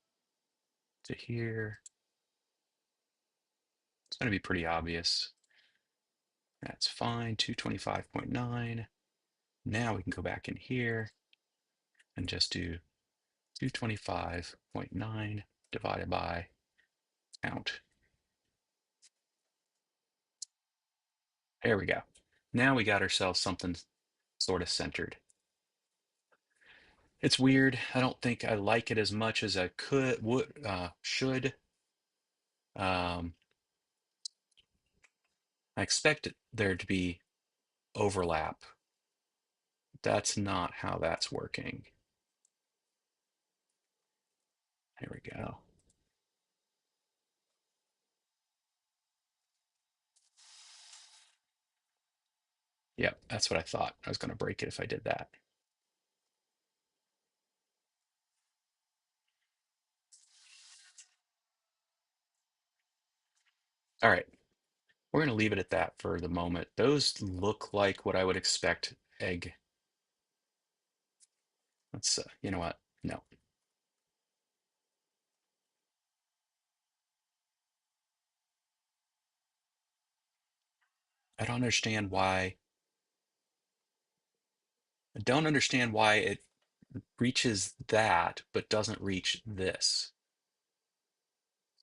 to here. It's going to be pretty obvious. That's fine, 225.9. Now we can go back in here and just do 225.9 divided by count. There we go. Now we got ourselves something sort of centered. It's weird. I don't think I like it as much as I should. Um, I expect there to be overlap. That's not how that's working. There we go. Yep, that's what I thought. I was going to break it if I did that. All right, we're going to leave it at that for the moment. Those look like what I would expect egg. Let's, you know what? No, I don't understand why. I don't understand why it reaches that but doesn't reach this.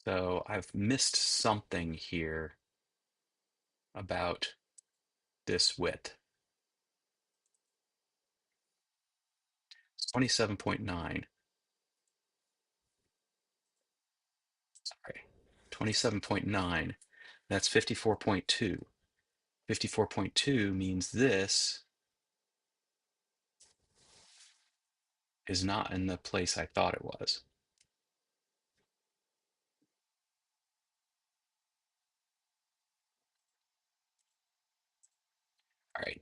So I've missed something here about this width. It's 27.9. Sorry, 27.9. That's 54.2. 54.2 means this is not in the place I thought it was. All right.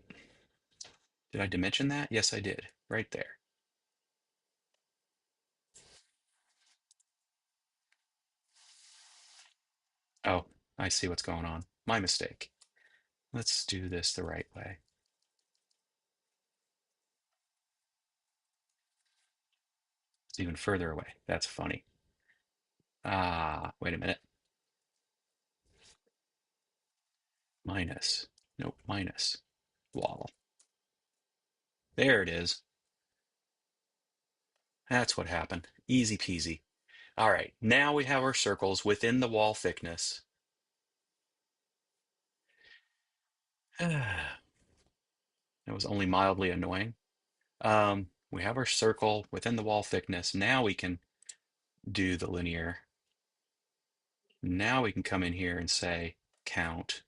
Did I dimension that? Yes, I did. Right there. Oh, I see what's going on. My mistake. Let's do this the right way. It's even further away. That's funny. Ah, wait a minute. Minus. Nope, minus. Wall. There it is. That's what happened. Easy peasy. All right, now we have our circles within the wall thickness. That was only mildly annoying. We have our circle within the wall thickness. Now we can do the linear. Now we can come in here and say count.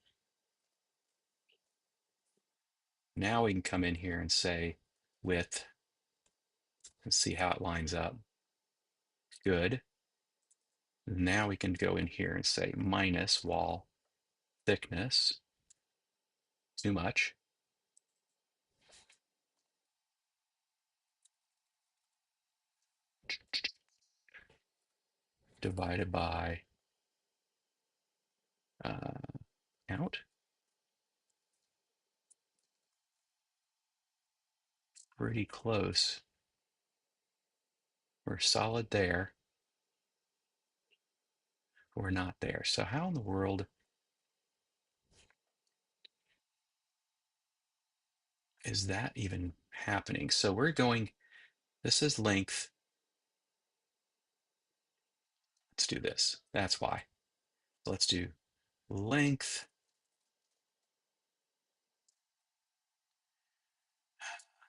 Now we can come in here and say width and see how it lines up. Good. Now we can go in here and say minus wall thickness. Too much. Divided by uh, count. Pretty close. We're solid there. We're not there. So how in the world is that even happening? So we're going, this is length. Let's do this. That's why. So let's do length.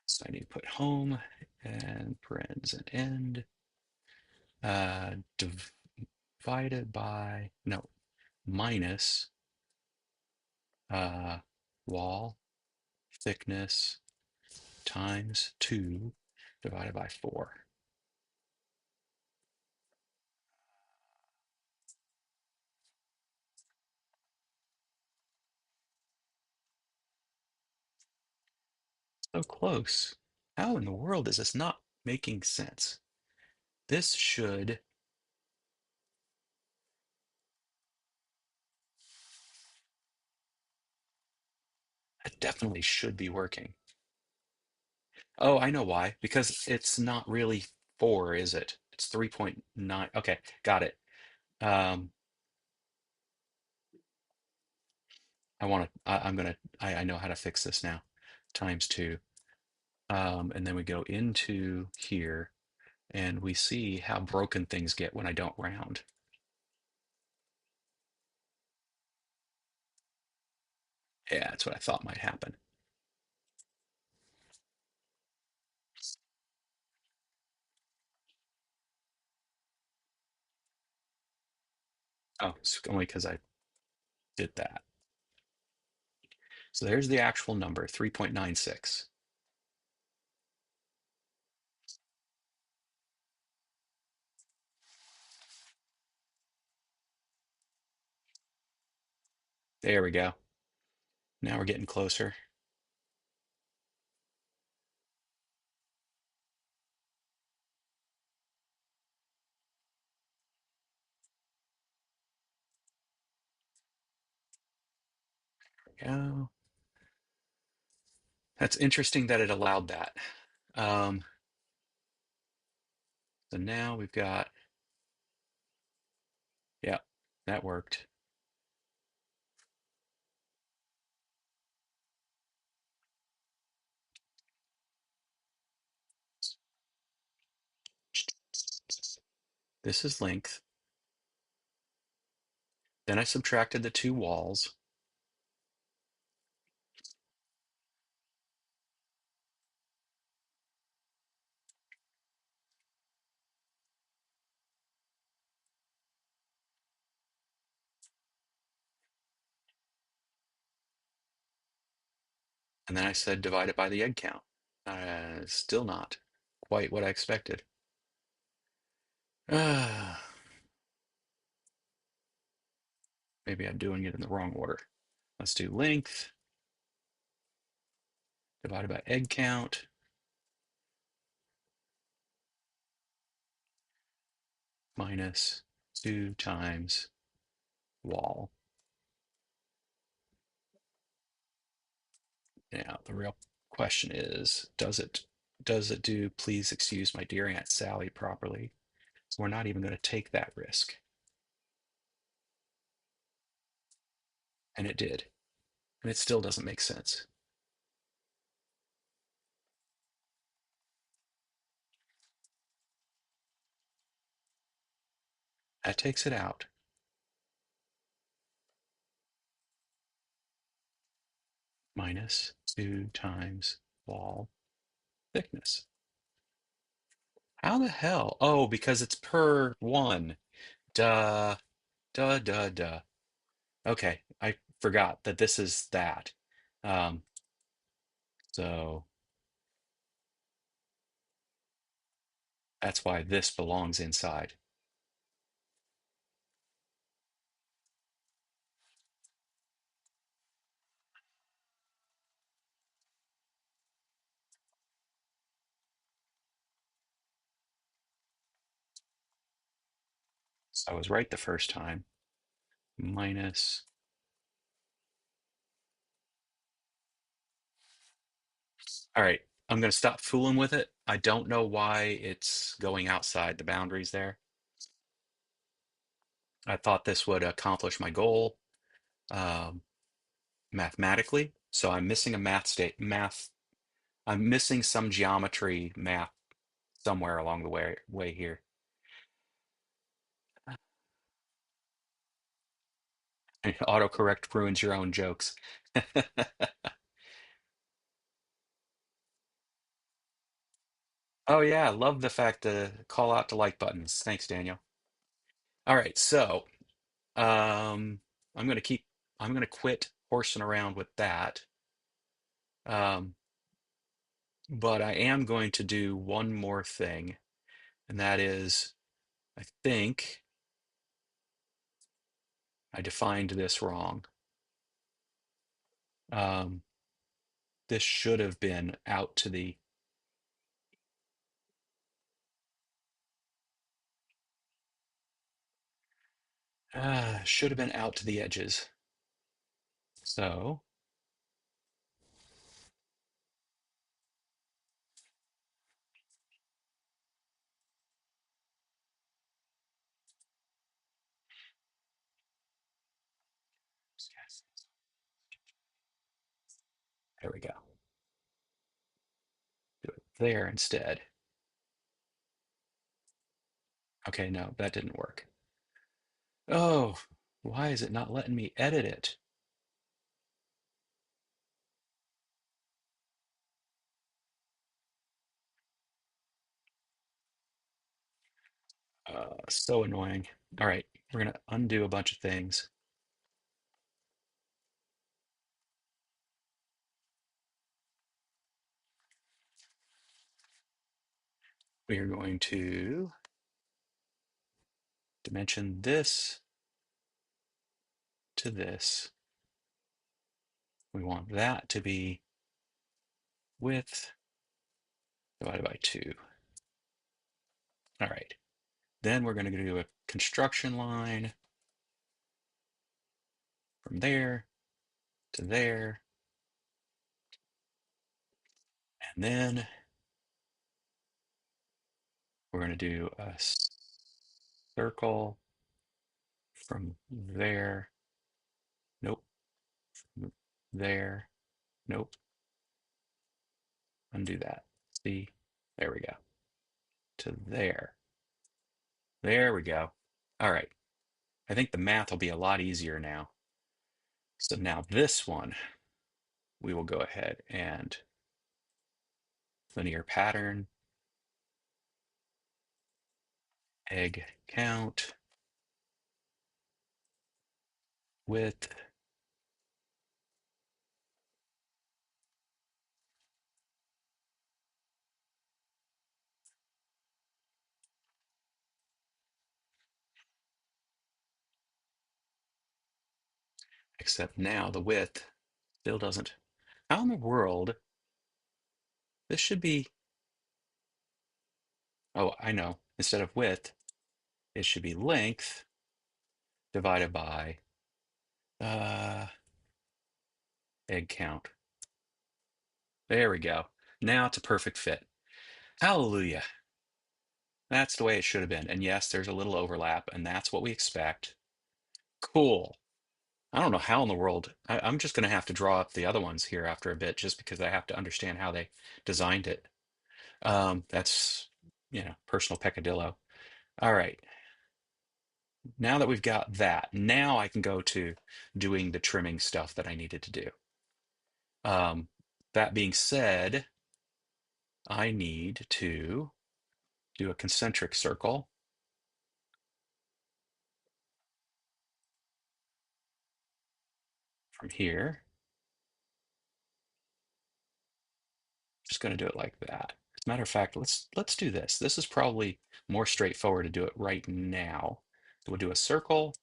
So I need to put home and parens and end. Uh, divided by, no, minus uh, wall thickness times 2 divided by 4. So close. How in the world is this not making sense? This should, it definitely should be working. Oh, I know why. Because it's not really 4, is it? It's 3.9. Okay, got it. Um, I'm gonna, I know how to fix this now. Times 2. And then we go into here and we see how broken things get when I don't round. Yeah, that's what I thought might happen. Oh, it's only because I did that. So there's the actual number, 3.96. There we go. Now we're getting closer. Yeah, that's interesting that it allowed that. Um, so now we've got, yeah, that worked. This is length. Then I subtracted the two walls. And then I said divide it by the egg count. Still not quite what I expected. Ah, maybe I'm doing it in the wrong order. Let's do length divided by egg count minus 2 times wall. Now, the real question is, does it do please excuse my dear Aunt Sally properly? So we're not even going to take that risk. And it did. And it still doesn't make sense. That takes it out. Minus 2 times wall thickness. How the hell? Oh, because it's per one. Duh, duh, duh, duh. Okay, I forgot that this is that. Um, so that's why this belongs inside. So I was right the first time. Minus. All right, I'm going to stop fooling with it. I don't know why it's going outside the boundaries there. I thought this would accomplish my goal um, mathematically. So I'm missing a math. I'm missing some geometry math somewhere along the way here. Autocorrect ruins your own jokes. Oh yeah, I love the fact to call out to like buttons. Thanks, Daniel. All right, so um, I'm gonna keep. I'm gonna quit horsing around with that. Um, but I am going to do one more thing, and that is, I think I defined this wrong. Um, this should have been out to the should have been out to the edges. So there we go. Do it there instead. Okay, no, that didn't work. Oh, why is it not letting me edit it? So annoying. All right, we're gonna undo a bunch of things. We are going to dimension this to this. We want that to be width divided by 2. All right. Then we're going to do a construction line from there to there. And then we're going to do a circle from there. Nope. There. Nope. Undo that. See? There we go. To there. There we go. All right. I think the math will be a lot easier now. So now this one, we will go ahead and linear pattern, egg count, width, except now the width still doesn't. How in the world? This should be, oh, I know. Instead of width, it should be length divided by uh, egg count. There we go. Now it's a perfect fit. Hallelujah. That's the way it should have been. And yes, there's a little overlap, and that's what we expect. Cool. I don't know how in the world. I'm just going to have to draw up the other ones here after a bit, just because I have to understand how they designed it. That's, personal peccadillo. All right. Now that we've got that, now I can go to doing the trimming stuff that I needed to do. That being said, I need to do a concentric circle from here. Just going to do it like that. As a matter of fact, let's do this. This is probably more straightforward to do it right now. So we'll do a circle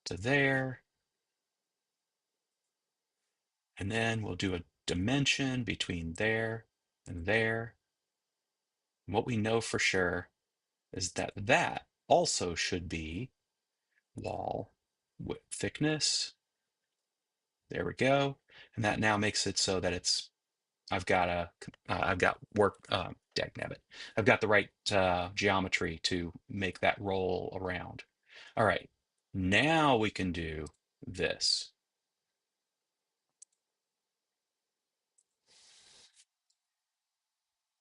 to there, and then we'll do a dimension between there and there. And what we know for sure is that that also should be wall width thickness. There we go. And that now makes it so that I've got work, dagnabbit. I've got the right geometry to make that roll around. All right, now we can do this.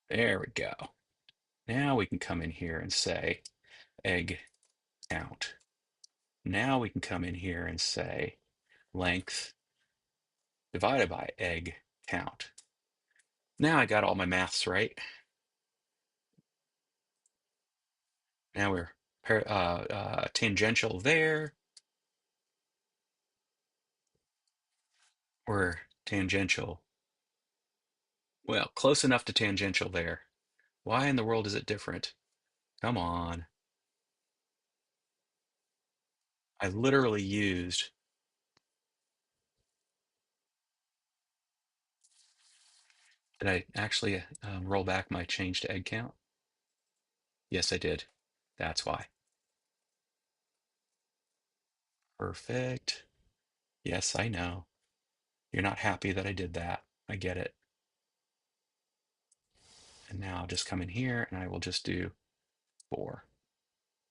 There we go. Now we can come in here and say egg count. Now we can come in here and say length divided by egg count. Now I got all my maths right. Now we're tangential there. We're tangential. Well, close enough to tangential there. Why in the world is it different? Come on. I literally used, did I actually roll back my change to egg count? Yes, I did. That's why. Perfect. Yes, I know. You're not happy that I did that. I get it. And now I'll just come in here and I will just do 4.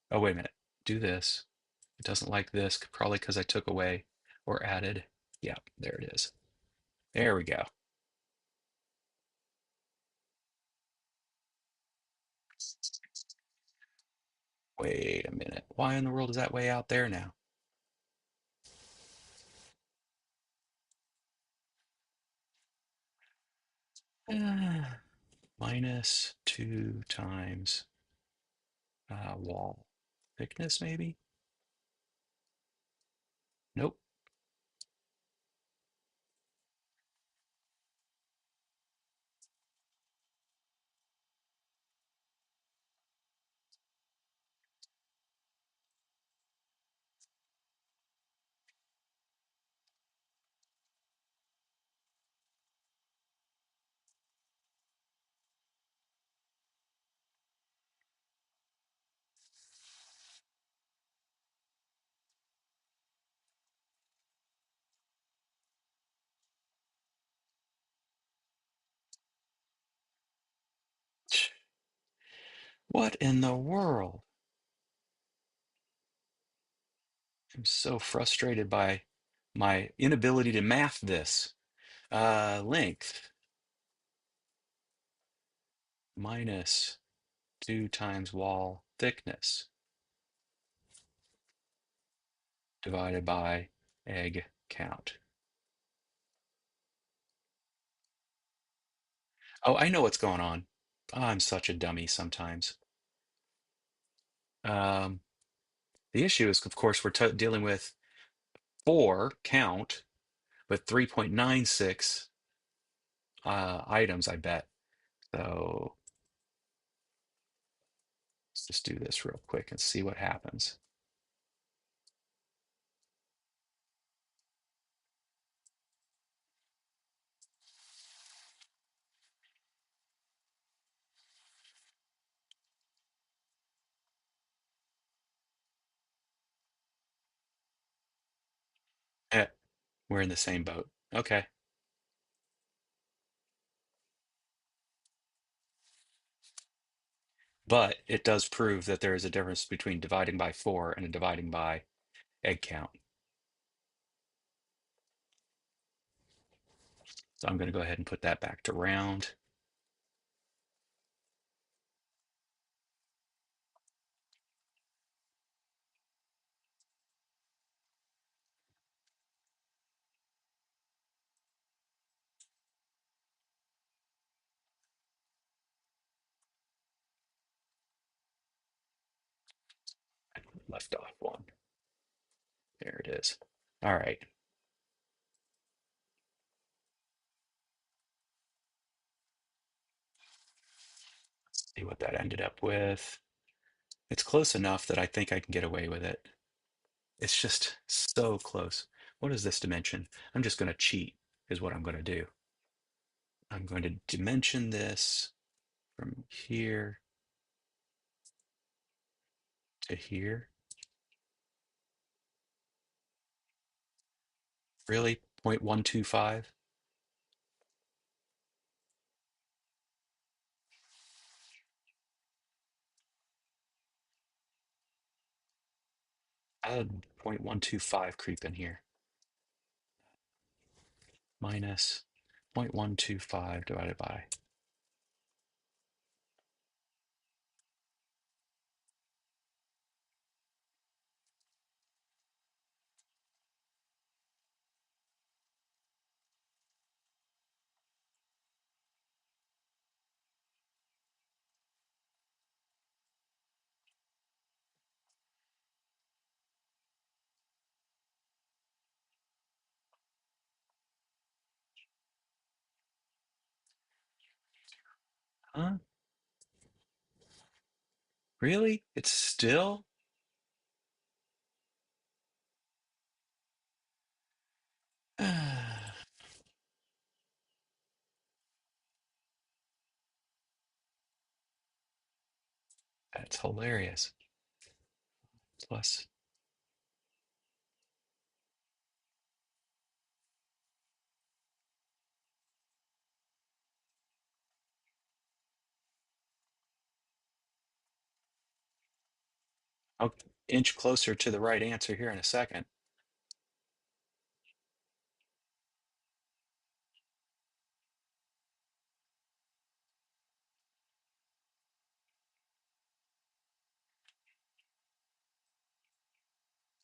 Oh, wait a minute. Do this. It doesn't like this, probably because I took away or added. Yeah, there it is. There we go. Wait a minute. Why in the world is that way out there now? Minus 2 times wall. Thickness, maybe? Nope. What in the world? I'm so frustrated by my inability to math this. Length minus 2 times wall thickness divided by egg count. Oh, I know what's going on. Oh, I'm such a dummy sometimes. Um, the issue is, of course, we're dealing with 4 count with 3.96 items, I bet. So let's just do this real quick and see what happens. Eh, we're in the same boat. Okay. But it does prove that there is a difference between dividing by 4 and dividing by egg count. So I'm going to go ahead and put that back to round. Left off one. There it is. All right. See what that ended up with. It's close enough that I think I can get away with it. It's just so close. What is this dimension? I'm just going to cheat, is what I'm going to do. I'm going to dimension this from here to here. Really? 0.125? I had 0.125 creep in here. Minus 0.125 divided by. Huh? Really? It's still? That's hilarious. Plus, I'll inch closer to the right answer here in a second.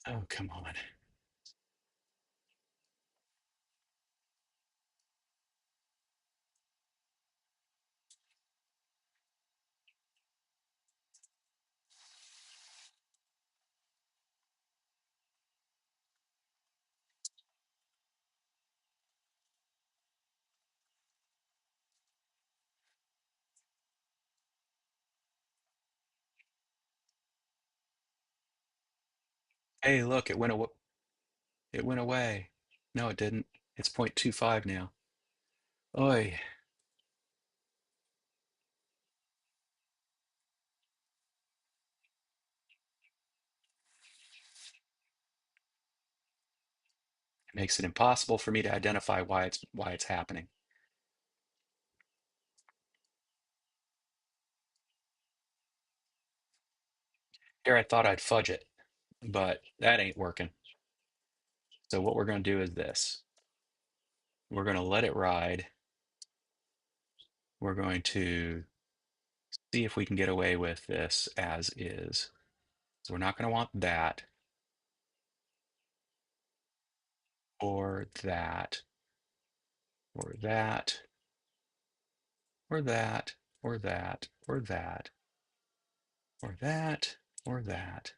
Oh, come on. Hey, look, it went away. It went away. No, it didn't. It's 0.25 now. Oi, it makes it impossible for me to identify why it's happening. Here I thought I'd fudge it, but that ain't working. So what we're going to do is this. We're going to let it ride. We're going to see if we can get away with this as is. So we're not going to want that or that or that or that or that or that or that or that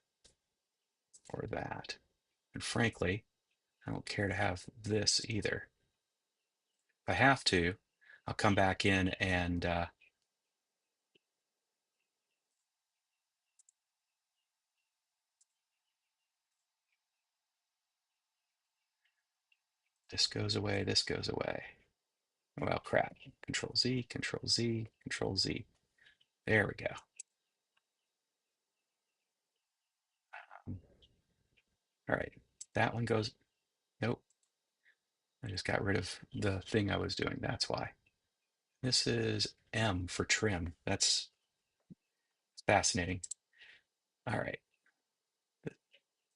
or that. And frankly, I don't care to have this either. If I have to, I'll come back in and this goes away, this goes away. Well, crap. Control Z, Control Z, Control Z. There we go. All right. That one goes. Nope. I just got rid of the thing I was doing. That's why. This is M for trim. That's fascinating. All right.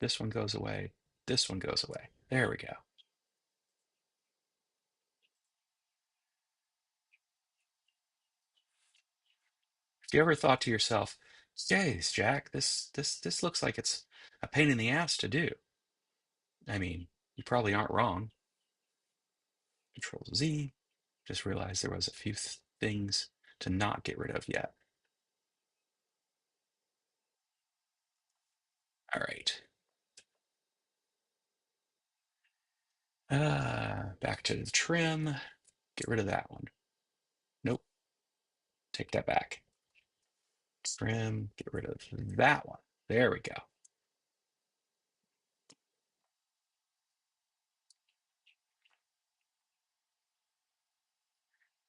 This one goes away. This one goes away. There we go. If you ever thought to yourself, "Jeez, Jack, this looks like it's a pain in the ass to do." I mean, you probably aren't wrong. Control Z. Just realized there was a few things to not get rid of yet. All right. Back to the trim. Get rid of that one. Nope. Take that back. Trim. Get rid of that one. There we go.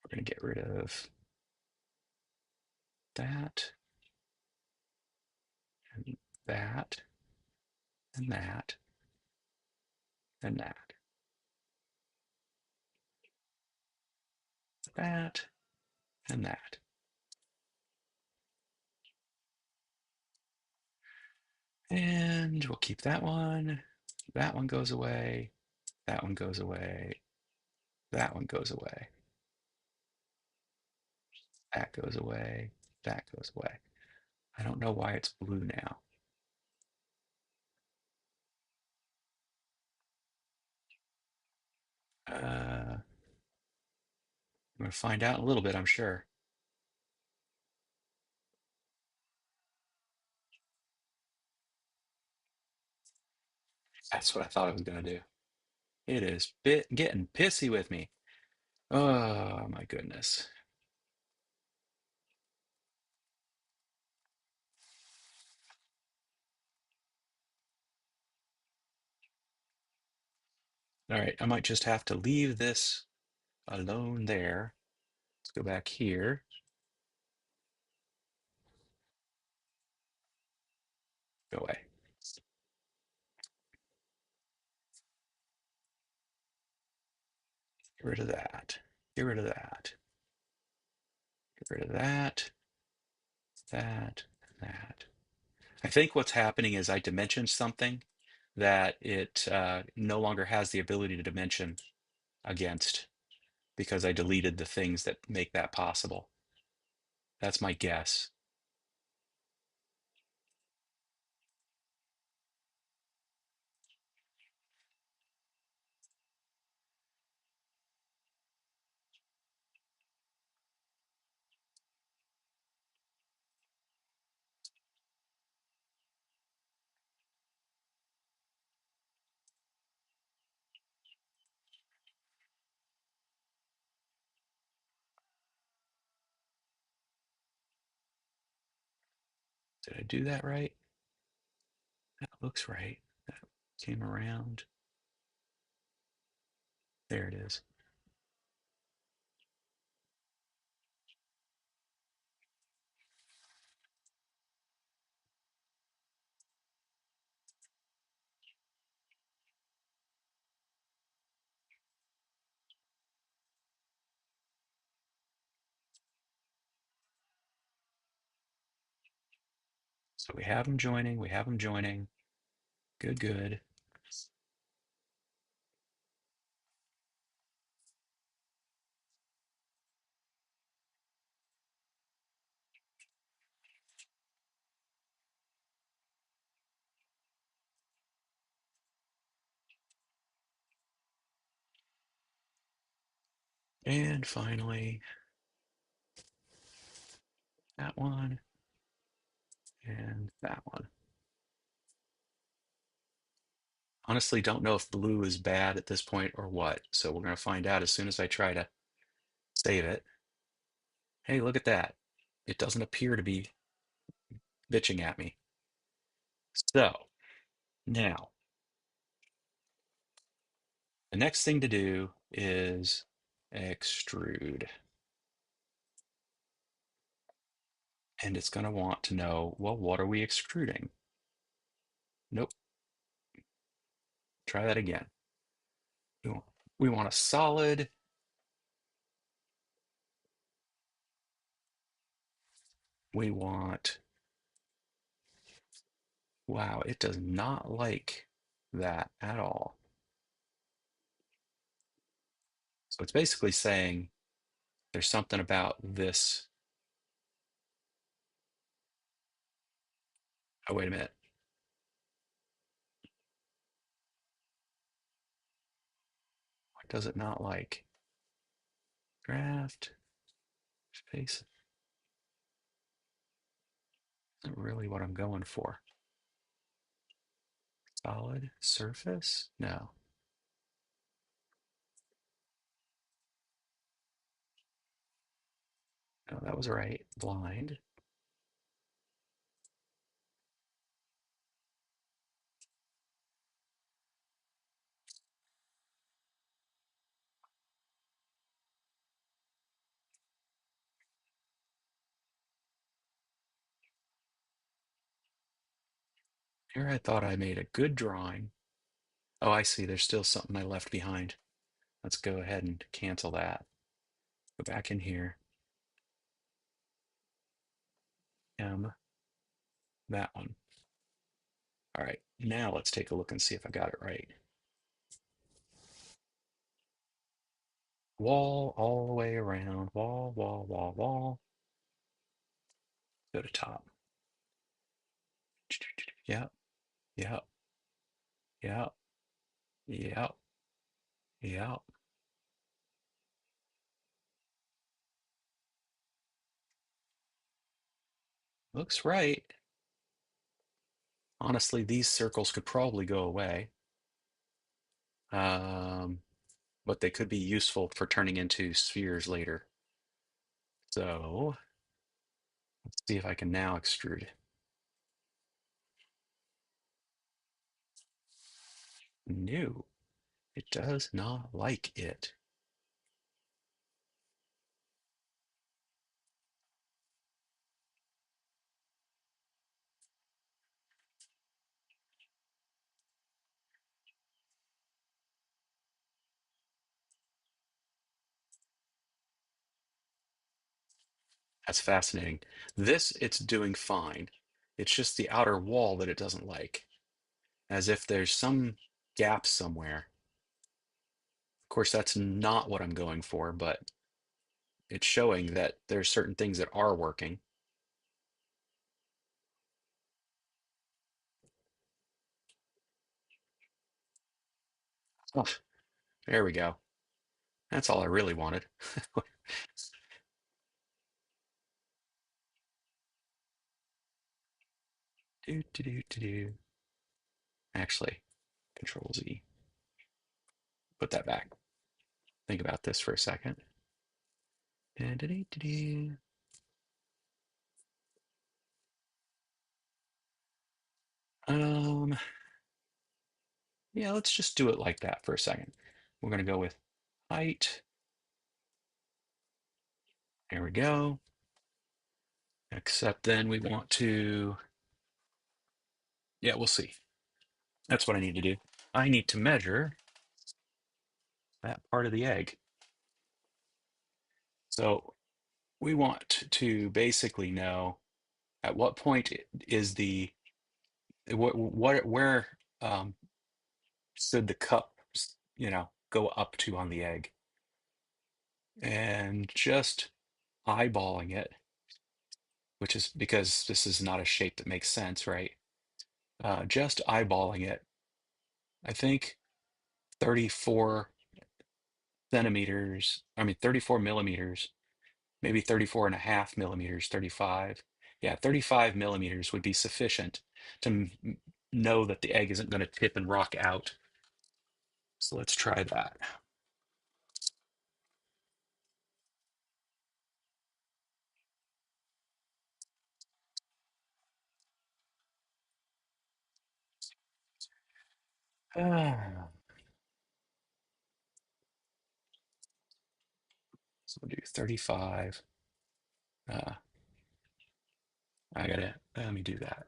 We're going to get rid of that and that and that and that and that. And we'll keep that one. That one goes away. That one goes away. That one goes away. That goes away. That goes away. I don't know why it's blue now. I'm going to find out in a little bit, I'm sure. That's what I thought I was going to do. It is getting pissy with me. Oh, my goodness. All right, I might just have to leave this alone there. Let's go back here. Go away. Get rid of that. Get rid of that. Get rid of that, that, that. I think what's happening is I dimensioned something that it no longer has the ability to dimension against because I deleted the things that make that possible. That's my guess. Did I do that right? That looks right. came around. There it is. So we have them joining. We have them joining. Good, good. And finally, that one and that one. Honestly, don't know if blue is bad at this point or what. So we're going to find out as soon as I try to save it. Hey, look at that. It doesn't appear to be bitching at me. So now the next thing to do is extrude. And it's going to want to know, well, what are we extruding? Nope. Try that again. We want a solid. We want, wow, it does not like that at all. So it's basically saying there's something about this. Oh, wait a minute. What does it not like? Draft, face. Isn't really what I'm going for. Solid surface? No. No, that was right. Blind. Here I thought I made a good drawing. Oh, I see. There's still something I left behind. Let's go ahead and cancel that. Go back in here. M, that one. All right, now let's take a look and see if I got it right. Wall all the way around. Wall, wall, wall, wall. Go to top. Yep, yep, yep, yep, yep. Looks right. Honestly, these circles could probably go away. Um, but they could be useful for turning into spheres later. So let's see if I can now extrude. No, it does not like it. That's fascinating. This, it's doing fine. It's just the outer wall that it doesn't like, as if there's some gap somewhere. Of course, that's not what I'm going for, but it's showing that there's certain things that are working. Oh, there we go. That's all I really wanted. Do, do, do, do, do. Actually, Control Z. Put that back. Think about this for a second. Da, da, da, da, da. Um, Yeah, let's just do it like that for a second. We're going to go with height. There we go. Except then we want to, yeah, we'll see. That's what I need to do. I need to measure that part of the egg. So we want to basically know at what point is the, where um, should the cup, go up to on the egg. And just eyeballing it, which is because this is not a shape that makes sense, right? Just eyeballing it, I think 34 centimeters, I mean 34 millimeters, maybe 34 and a half millimeters, 35. Yeah, 35 millimeters would be sufficient to know that the egg isn't going to tip and rock out. So let's try that. Ah, so we'll do 35. Uh, let me do that.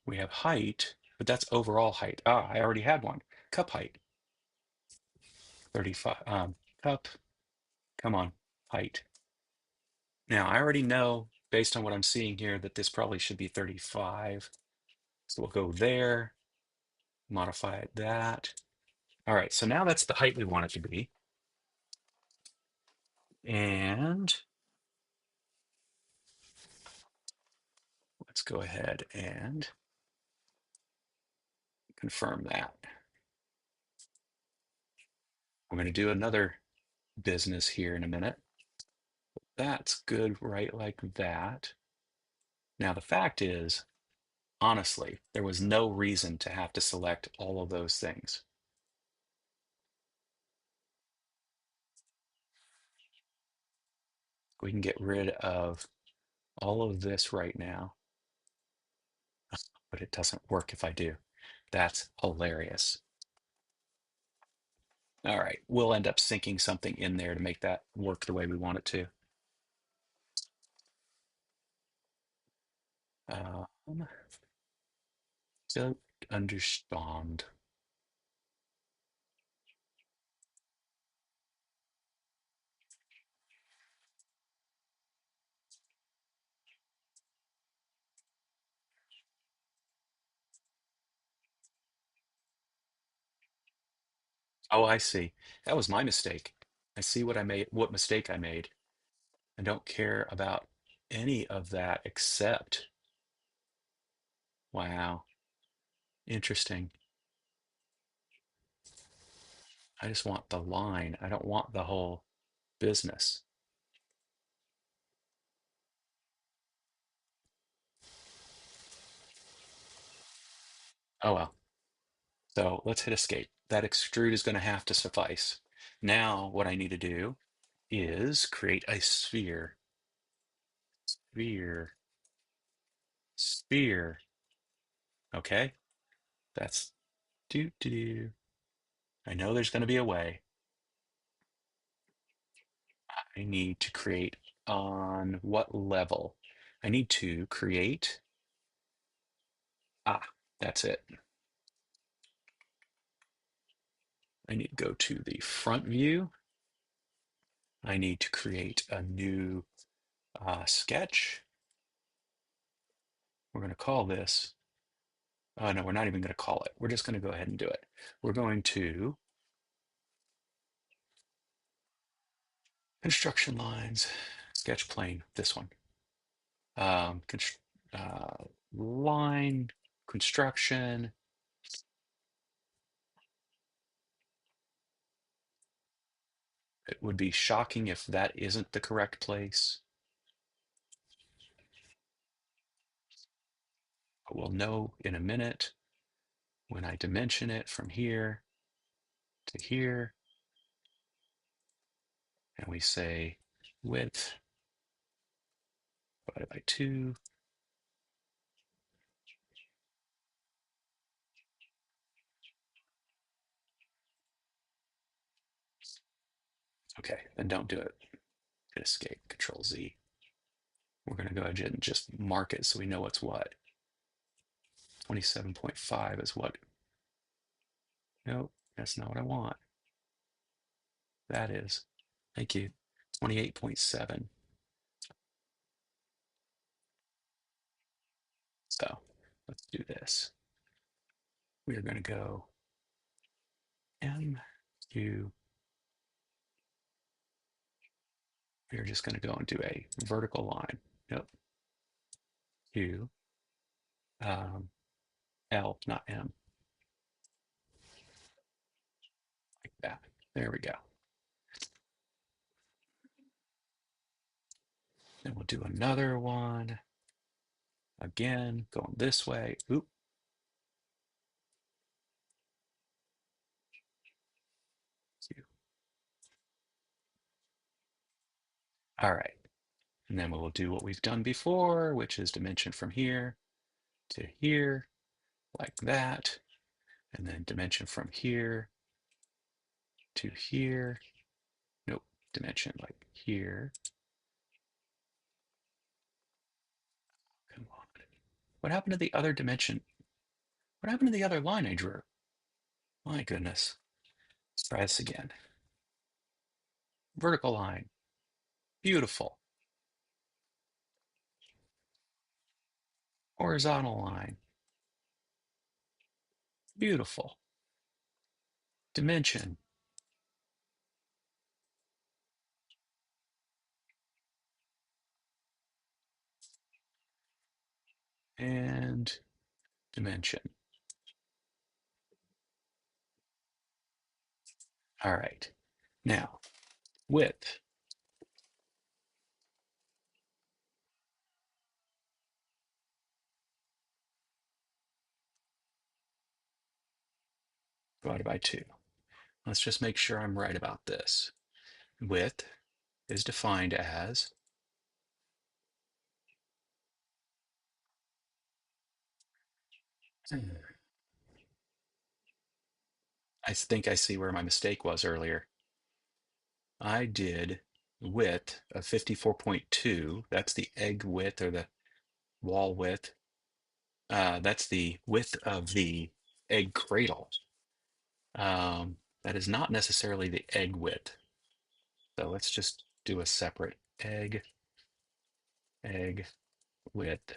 We have height, but that's overall height. Ah, I already had one. Cup height, 35. Cup, come on, height. Now, I already know, based on what I'm seeing here, that this probably should be 35. So we'll go there, modify it that. All right, so now that's the height we want it to be. And let's go ahead and confirm that. We're going to do another business here in a minute. That's good, right, like that. Now, the fact is, honestly, there was no reason to have to select all of those things. We can get rid of all of this right now, but it doesn't work if I do. That's hilarious. All right, we'll end up sinking something in there to make that work the way we want it to. Um, don't understand. Oh, I see. That was my mistake. I see what I made, what mistake I made. I don't care about any of that except, wow, interesting. I just want the line. I don't want the whole business. Oh well. So let's hit escape. That extrude is going to have to suffice. Now what I need to do is create a sphere. Sphere. Sphere. Okay. That's do do do. I know there's going to be a way. I need to create on what level? I need to create. Ah, that's it. I need to go to the front view. I need to create a new sketch. We're going to call this. Oh, no, we're not even going to call it. We're just going to go ahead and do it. We're going to construction lines, sketch plane, this one. Const line, construction. It would be shocking if that isn't the correct place. But we'll know in a minute when I dimension it from here to here. And we say width divided by 2. Okay, then don't do it. Hit escape, Control Z. We're going to go ahead and just mark it so we know what's what. 27.5 is what? Nope, that's not what I want. That is. Thank you. 28.7. So let's do this. We are going to go M, Q. We are just going to go and do a vertical line. Yep. Q, L, not M. Like that. There we go. Then we'll do another one. Again, going this way. Oop. Q. All right. And then we'll do what we've done before, which is dimension from here to here, like that. And then dimension from here to here. Nope, dimension like here. Come on. What happened to the other dimension? What happened to the other line I drew? My goodness. Let's try this again. Vertical line. Beautiful. Horizontal line. Beautiful. Dimension. And dimension. All right. Now, width. Divided by 2. Let's just make sure I'm right about this. Width is defined as I think I see where my mistake was earlier. I did width of 54.2. That's the egg width or the wall width. That's the width of the egg cradle. That is not necessarily the egg width. So let's just do a separate egg width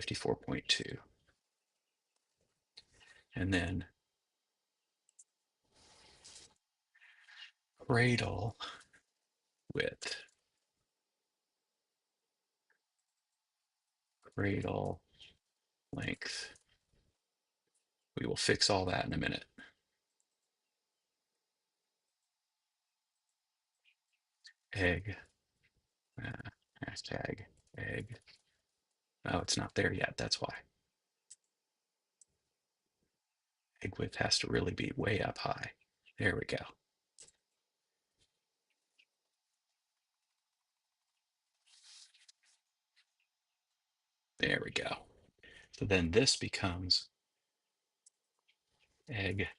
54.2. And then cradle width, cradle length. We will fix all that in a minute. Egg, hashtag egg. Oh, it's not there yet. That's why. Egg width has to really be way up high. There we go. There we go. So then this becomes egg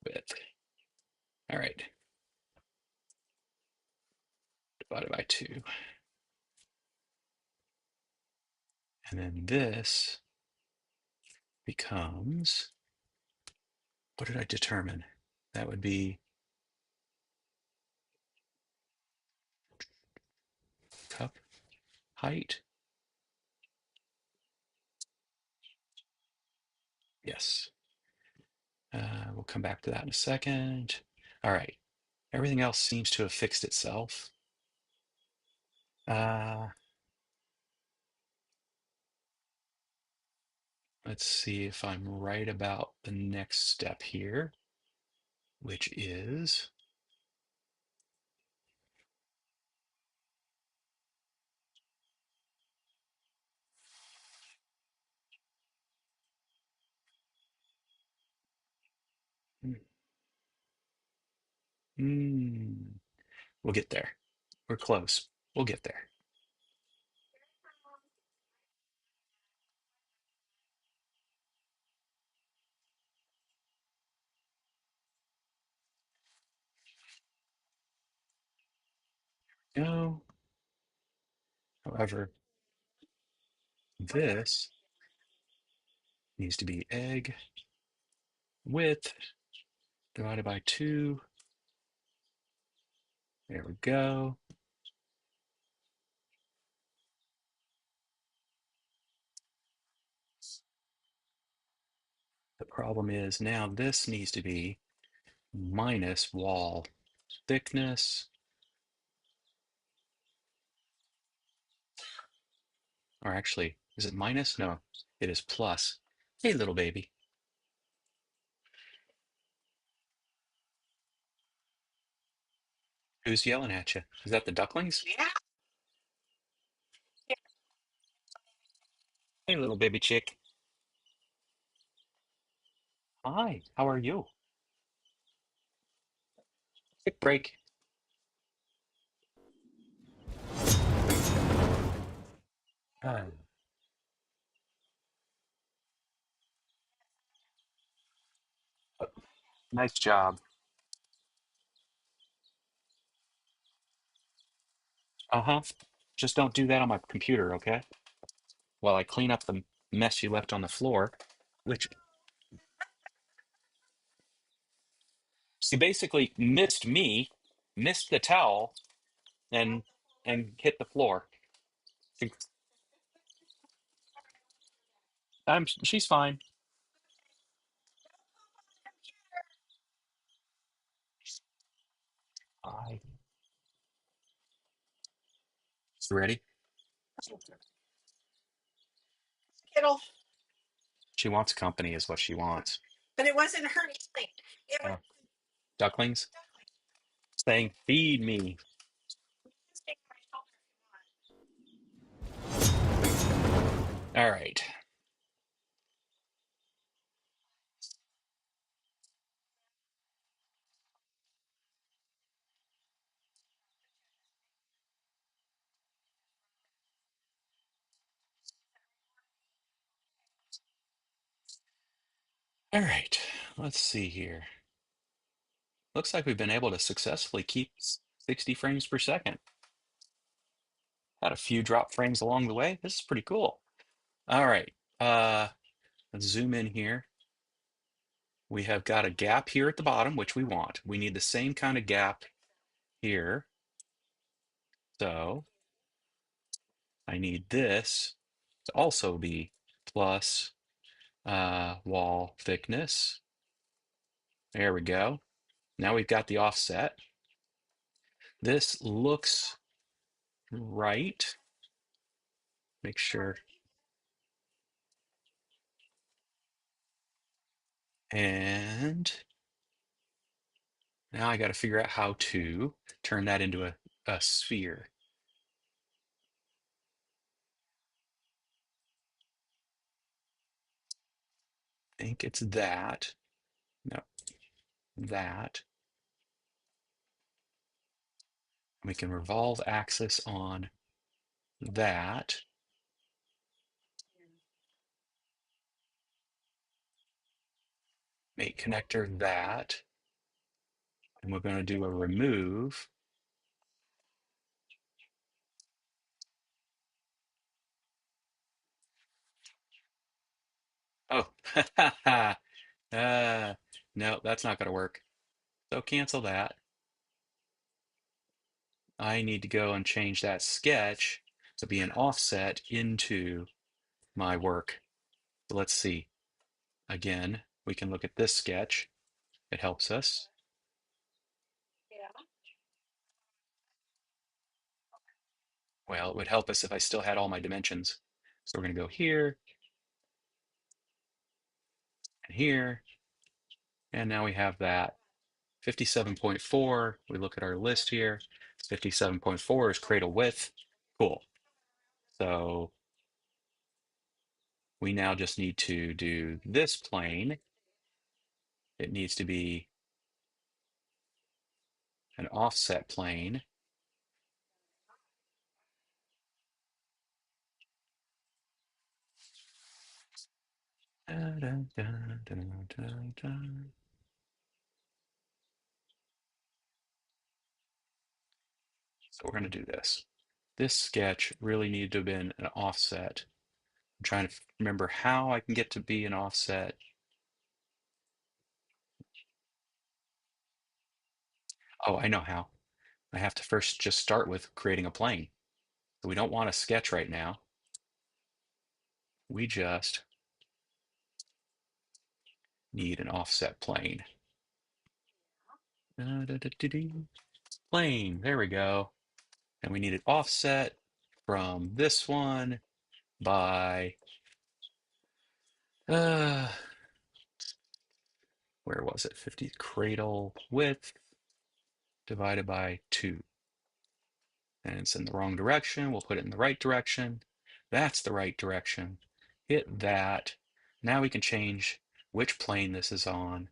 width. All right. Divided by 2. And then this becomes, what did I determine? That would be cup height. Yes. We'll come back to that in a second. All right. Everything else seems to have fixed itself. Let's see if I'm right about the next step here, which is we'll get there. We're close. We'll get there. go. However, this needs to be egg width divided by 2. There we go. The problem is now this needs to be minus wall thickness. Or actually, is it minus? No, it is plus. Hey, little baby. Who's yelling at you? Is that the ducklings? Yeah. Hey, little baby chick. Hi, how are you? Quick break. Ah, nice job. Uh-huh. Just don't do that on my computer, okay? While I clean up the mess you left on the floor, which she basically missed me, missed the towel, and hit the floor. She's fine. I ready? It'll. She wants company, is what she wants. But it wasn't her thing. It was ducklings saying, "Feed me." All right. All right. Let's see here. Looks like we've been able to successfully keep 60 frames per second. Had a few drop frames along the way. This is pretty cool. All right. Let's zoom in here. We have got a gap here at the bottom, which we want. We need the same kind of gap here. So I need this to also be plus wall thickness. There we go. Now we've got the offset. This looks right. Make sure. And now I got to figure out how to turn that into a sphere. I think it's that. No, that. We can revolve axis on that. Make connector that. And we're going to do a remove. Oh, no, that's not going to work. So cancel that. I need to go and change that sketch to be an offset into my work. So let's see. Again, we can look at this sketch. It helps us. Well, it would help us if I still had all my dimensions. So we're going to go here and here. And now we have that 57.4. We look at our list here. 57.4 is cradle width. Cool. So we now just need to do this plane. It needs to be an offset plane. Dun, dun, dun, dun, dun. So we're going to do this. This sketch really needed to have been an offset. I'm trying to remember how I can get to be an offset. Oh, I know how. I have to first just start with creating a plane. So we don't want a sketch right now. We just need an offset plane. Plane, there we go. And we need it offset from this one by, uh, where was it? 50 cradle width divided by 2. And it's in the wrong direction. We'll put it in the right direction. That's the right direction. Hit that. Now we can change which plane this is on.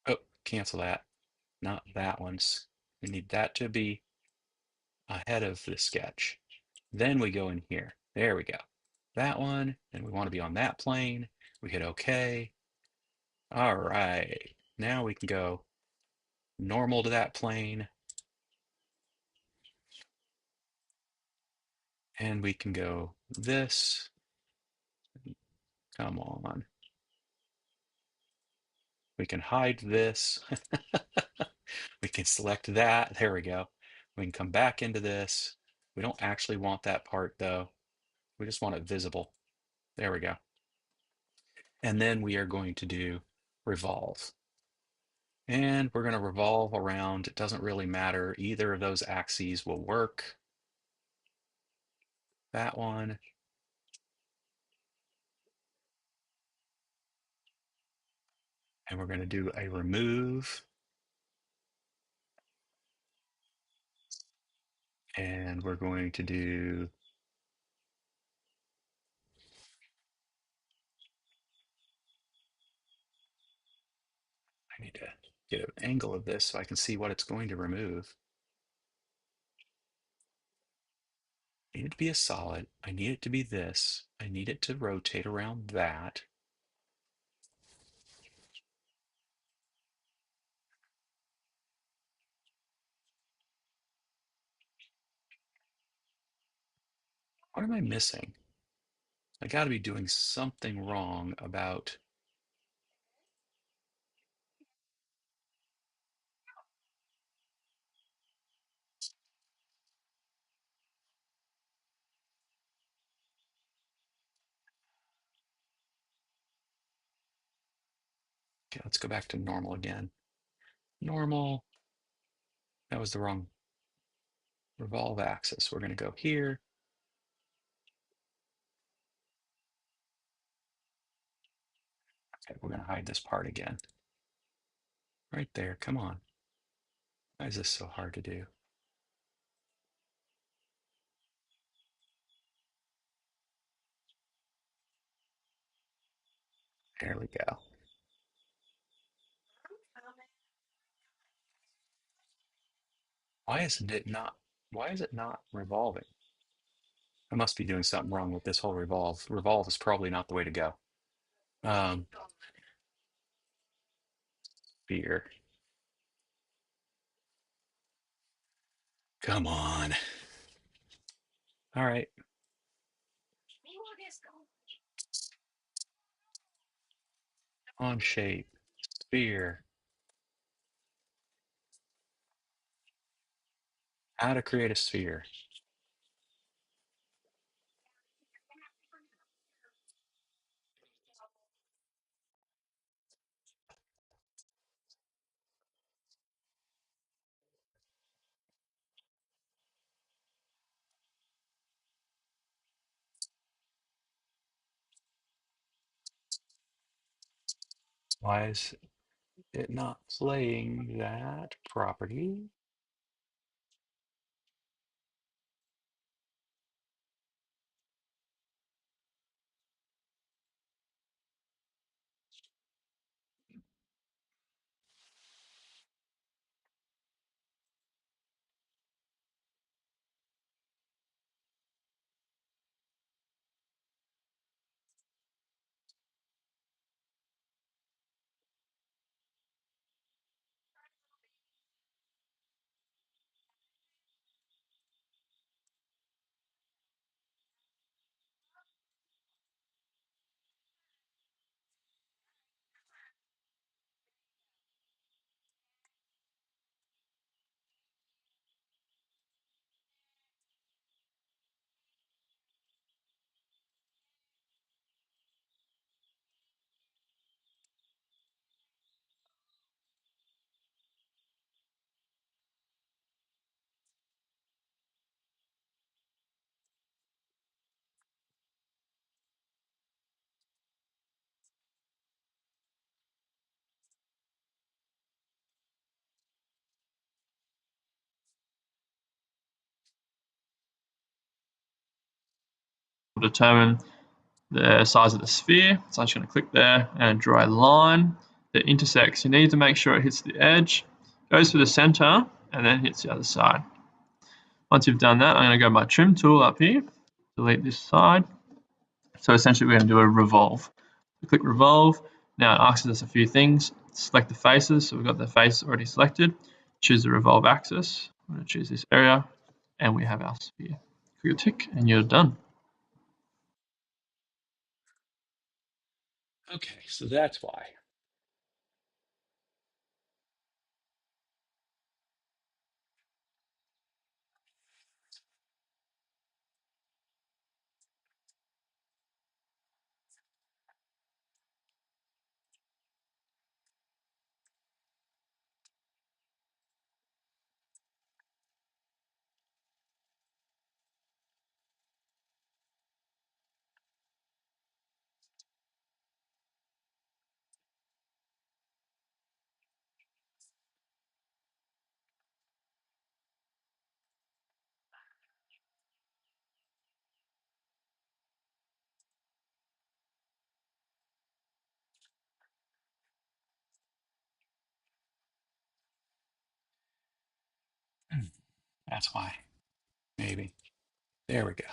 Oh, cancel that. Not that one's. We need that to be ahead of the sketch. Then we go in here. There we go. That one, and we want to be on that plane. We hit OK. All right. Now we can go normal to that plane. And we can go this. Come on. We can hide this. We can select that. There we go. We can come back into this. We don't actually want that part though. We just want it visible. There we go. And then we are going to do revolve. And we're going to revolve around. It doesn't really matter. Either of those axes will work. That one. And we're going to do a remove. And we're going to do, I need to get an angle of this so I can see what it's going to remove. I need it to be a solid. I need it to be this. I need it to rotate around that. What am I missing? I got to be doing something wrong about. Okay, let's go back to normal again. Normal. That was the wrong revolve axis. We're going to go here. Okay, we're going to hide this part again. Right there. Come on. Why is this so hard to do? There we go. Why isn't it not? Why is it not revolving? I must be doing something wrong with this whole revolve. Revolve is probably not the way to go. Um, Fear. Come on. All right. On shape. Sphere. How to create a sphere. Why is it not playing that property? determine the size of the sphere. So I'm just going to click there and draw a line that intersects. You need to make sure it hits the edge, goes through the center, and then hits the other side. Once you've done that, I'm going to go to my trim tool up here, delete this side. So essentially we're going to do a revolve. Click revolve. Now it asks us a few things. Select the faces. So we've got the face already selected. Choose the revolve axis. I'm going to choose this area, and we have our sphere. Click a tick, and you're done. Okay, so that's why. That's why. Maybe. There we go.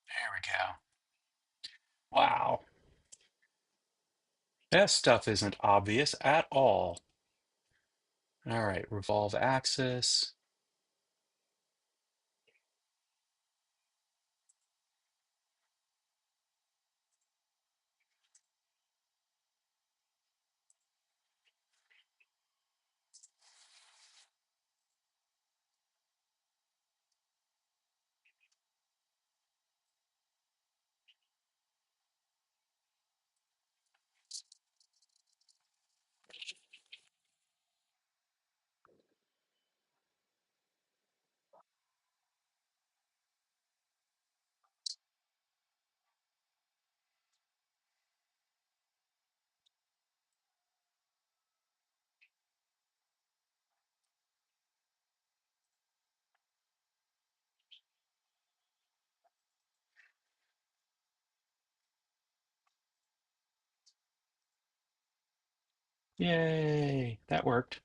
There we go. Wow. That stuff isn't obvious at all. All right, revolve axis. Yay, that worked.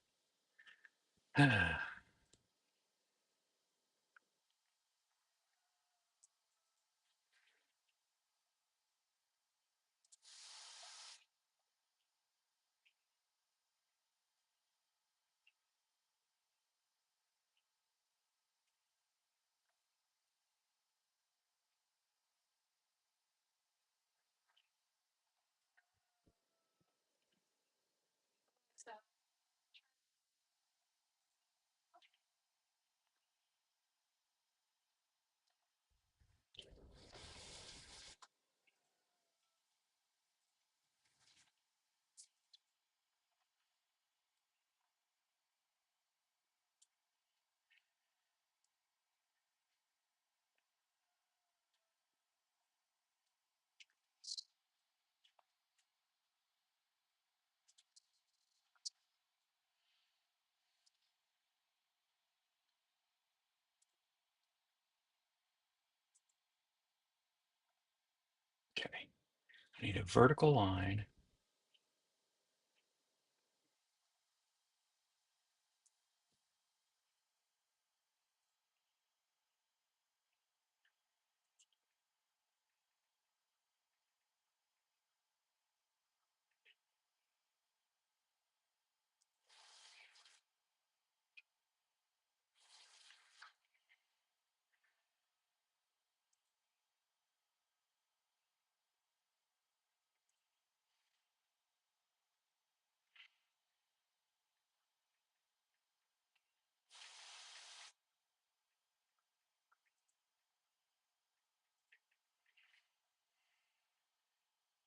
Okay, I need a vertical line.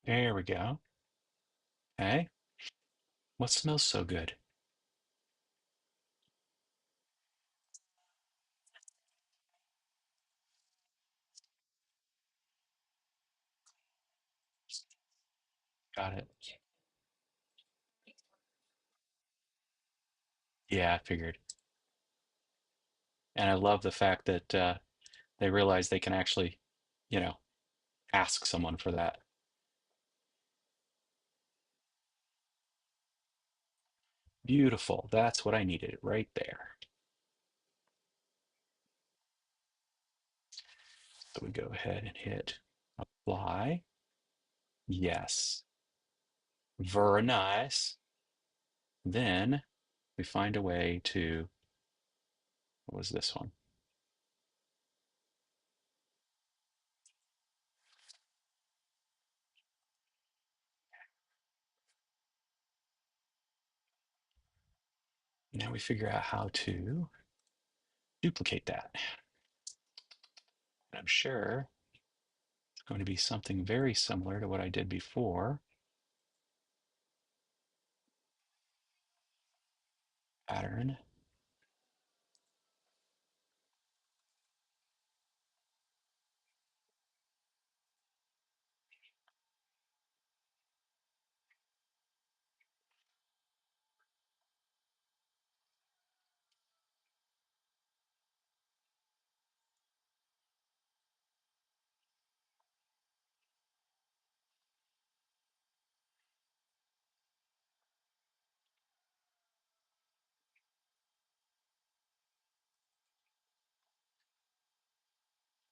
There we go. Okay, what smells so good? Got it. Yeah, I figured. And I love the fact that they realize they can actually, you know, ask someone for that. Beautiful. That's what I needed right there. So we go ahead and hit apply. Yes. Very nice. Then we find a way to, what was this one? Now we figure out how to duplicate that. And I'm sure it's going to be something very similar to what I did before. Pattern.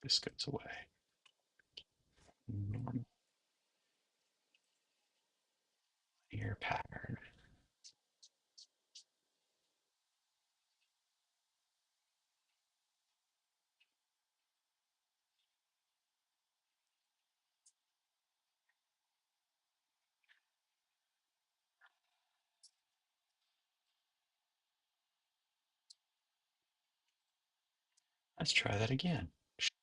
This goes away. Linear pattern. Let's try that again,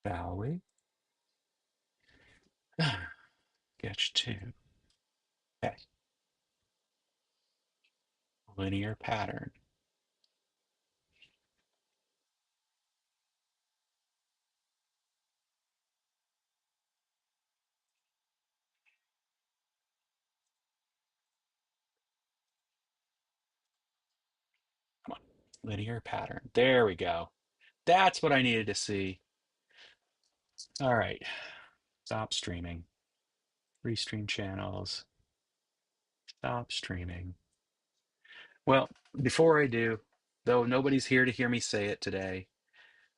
shall we? Sketch two. Okay. Linear pattern. Come on. Linear pattern. There we go. That's what I needed to see. All right. Stop streaming. Restream channels. Stop streaming. Well, before I do, though nobody's here to hear me say it today,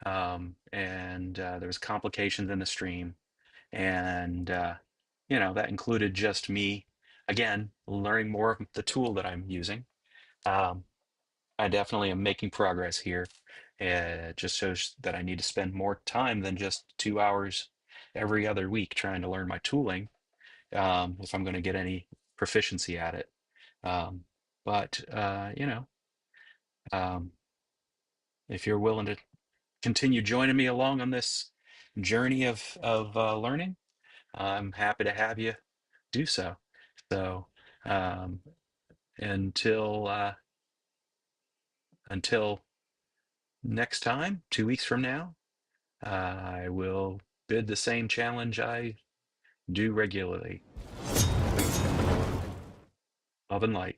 and there was complications in the stream, and that included just me again learning more of the tool that I'm using. Um, I definitely am making progress here. It just shows that I need to spend more time than just 2 hours every other week trying to learn my tooling, if I'm going to get any proficiency at it. Um, but um, if you're willing to continue joining me along on this journey of learning, I'm happy to have you do so. So um, until until next time, 2 weeks from now, I will bid the same challenge I do regularly. Love and light.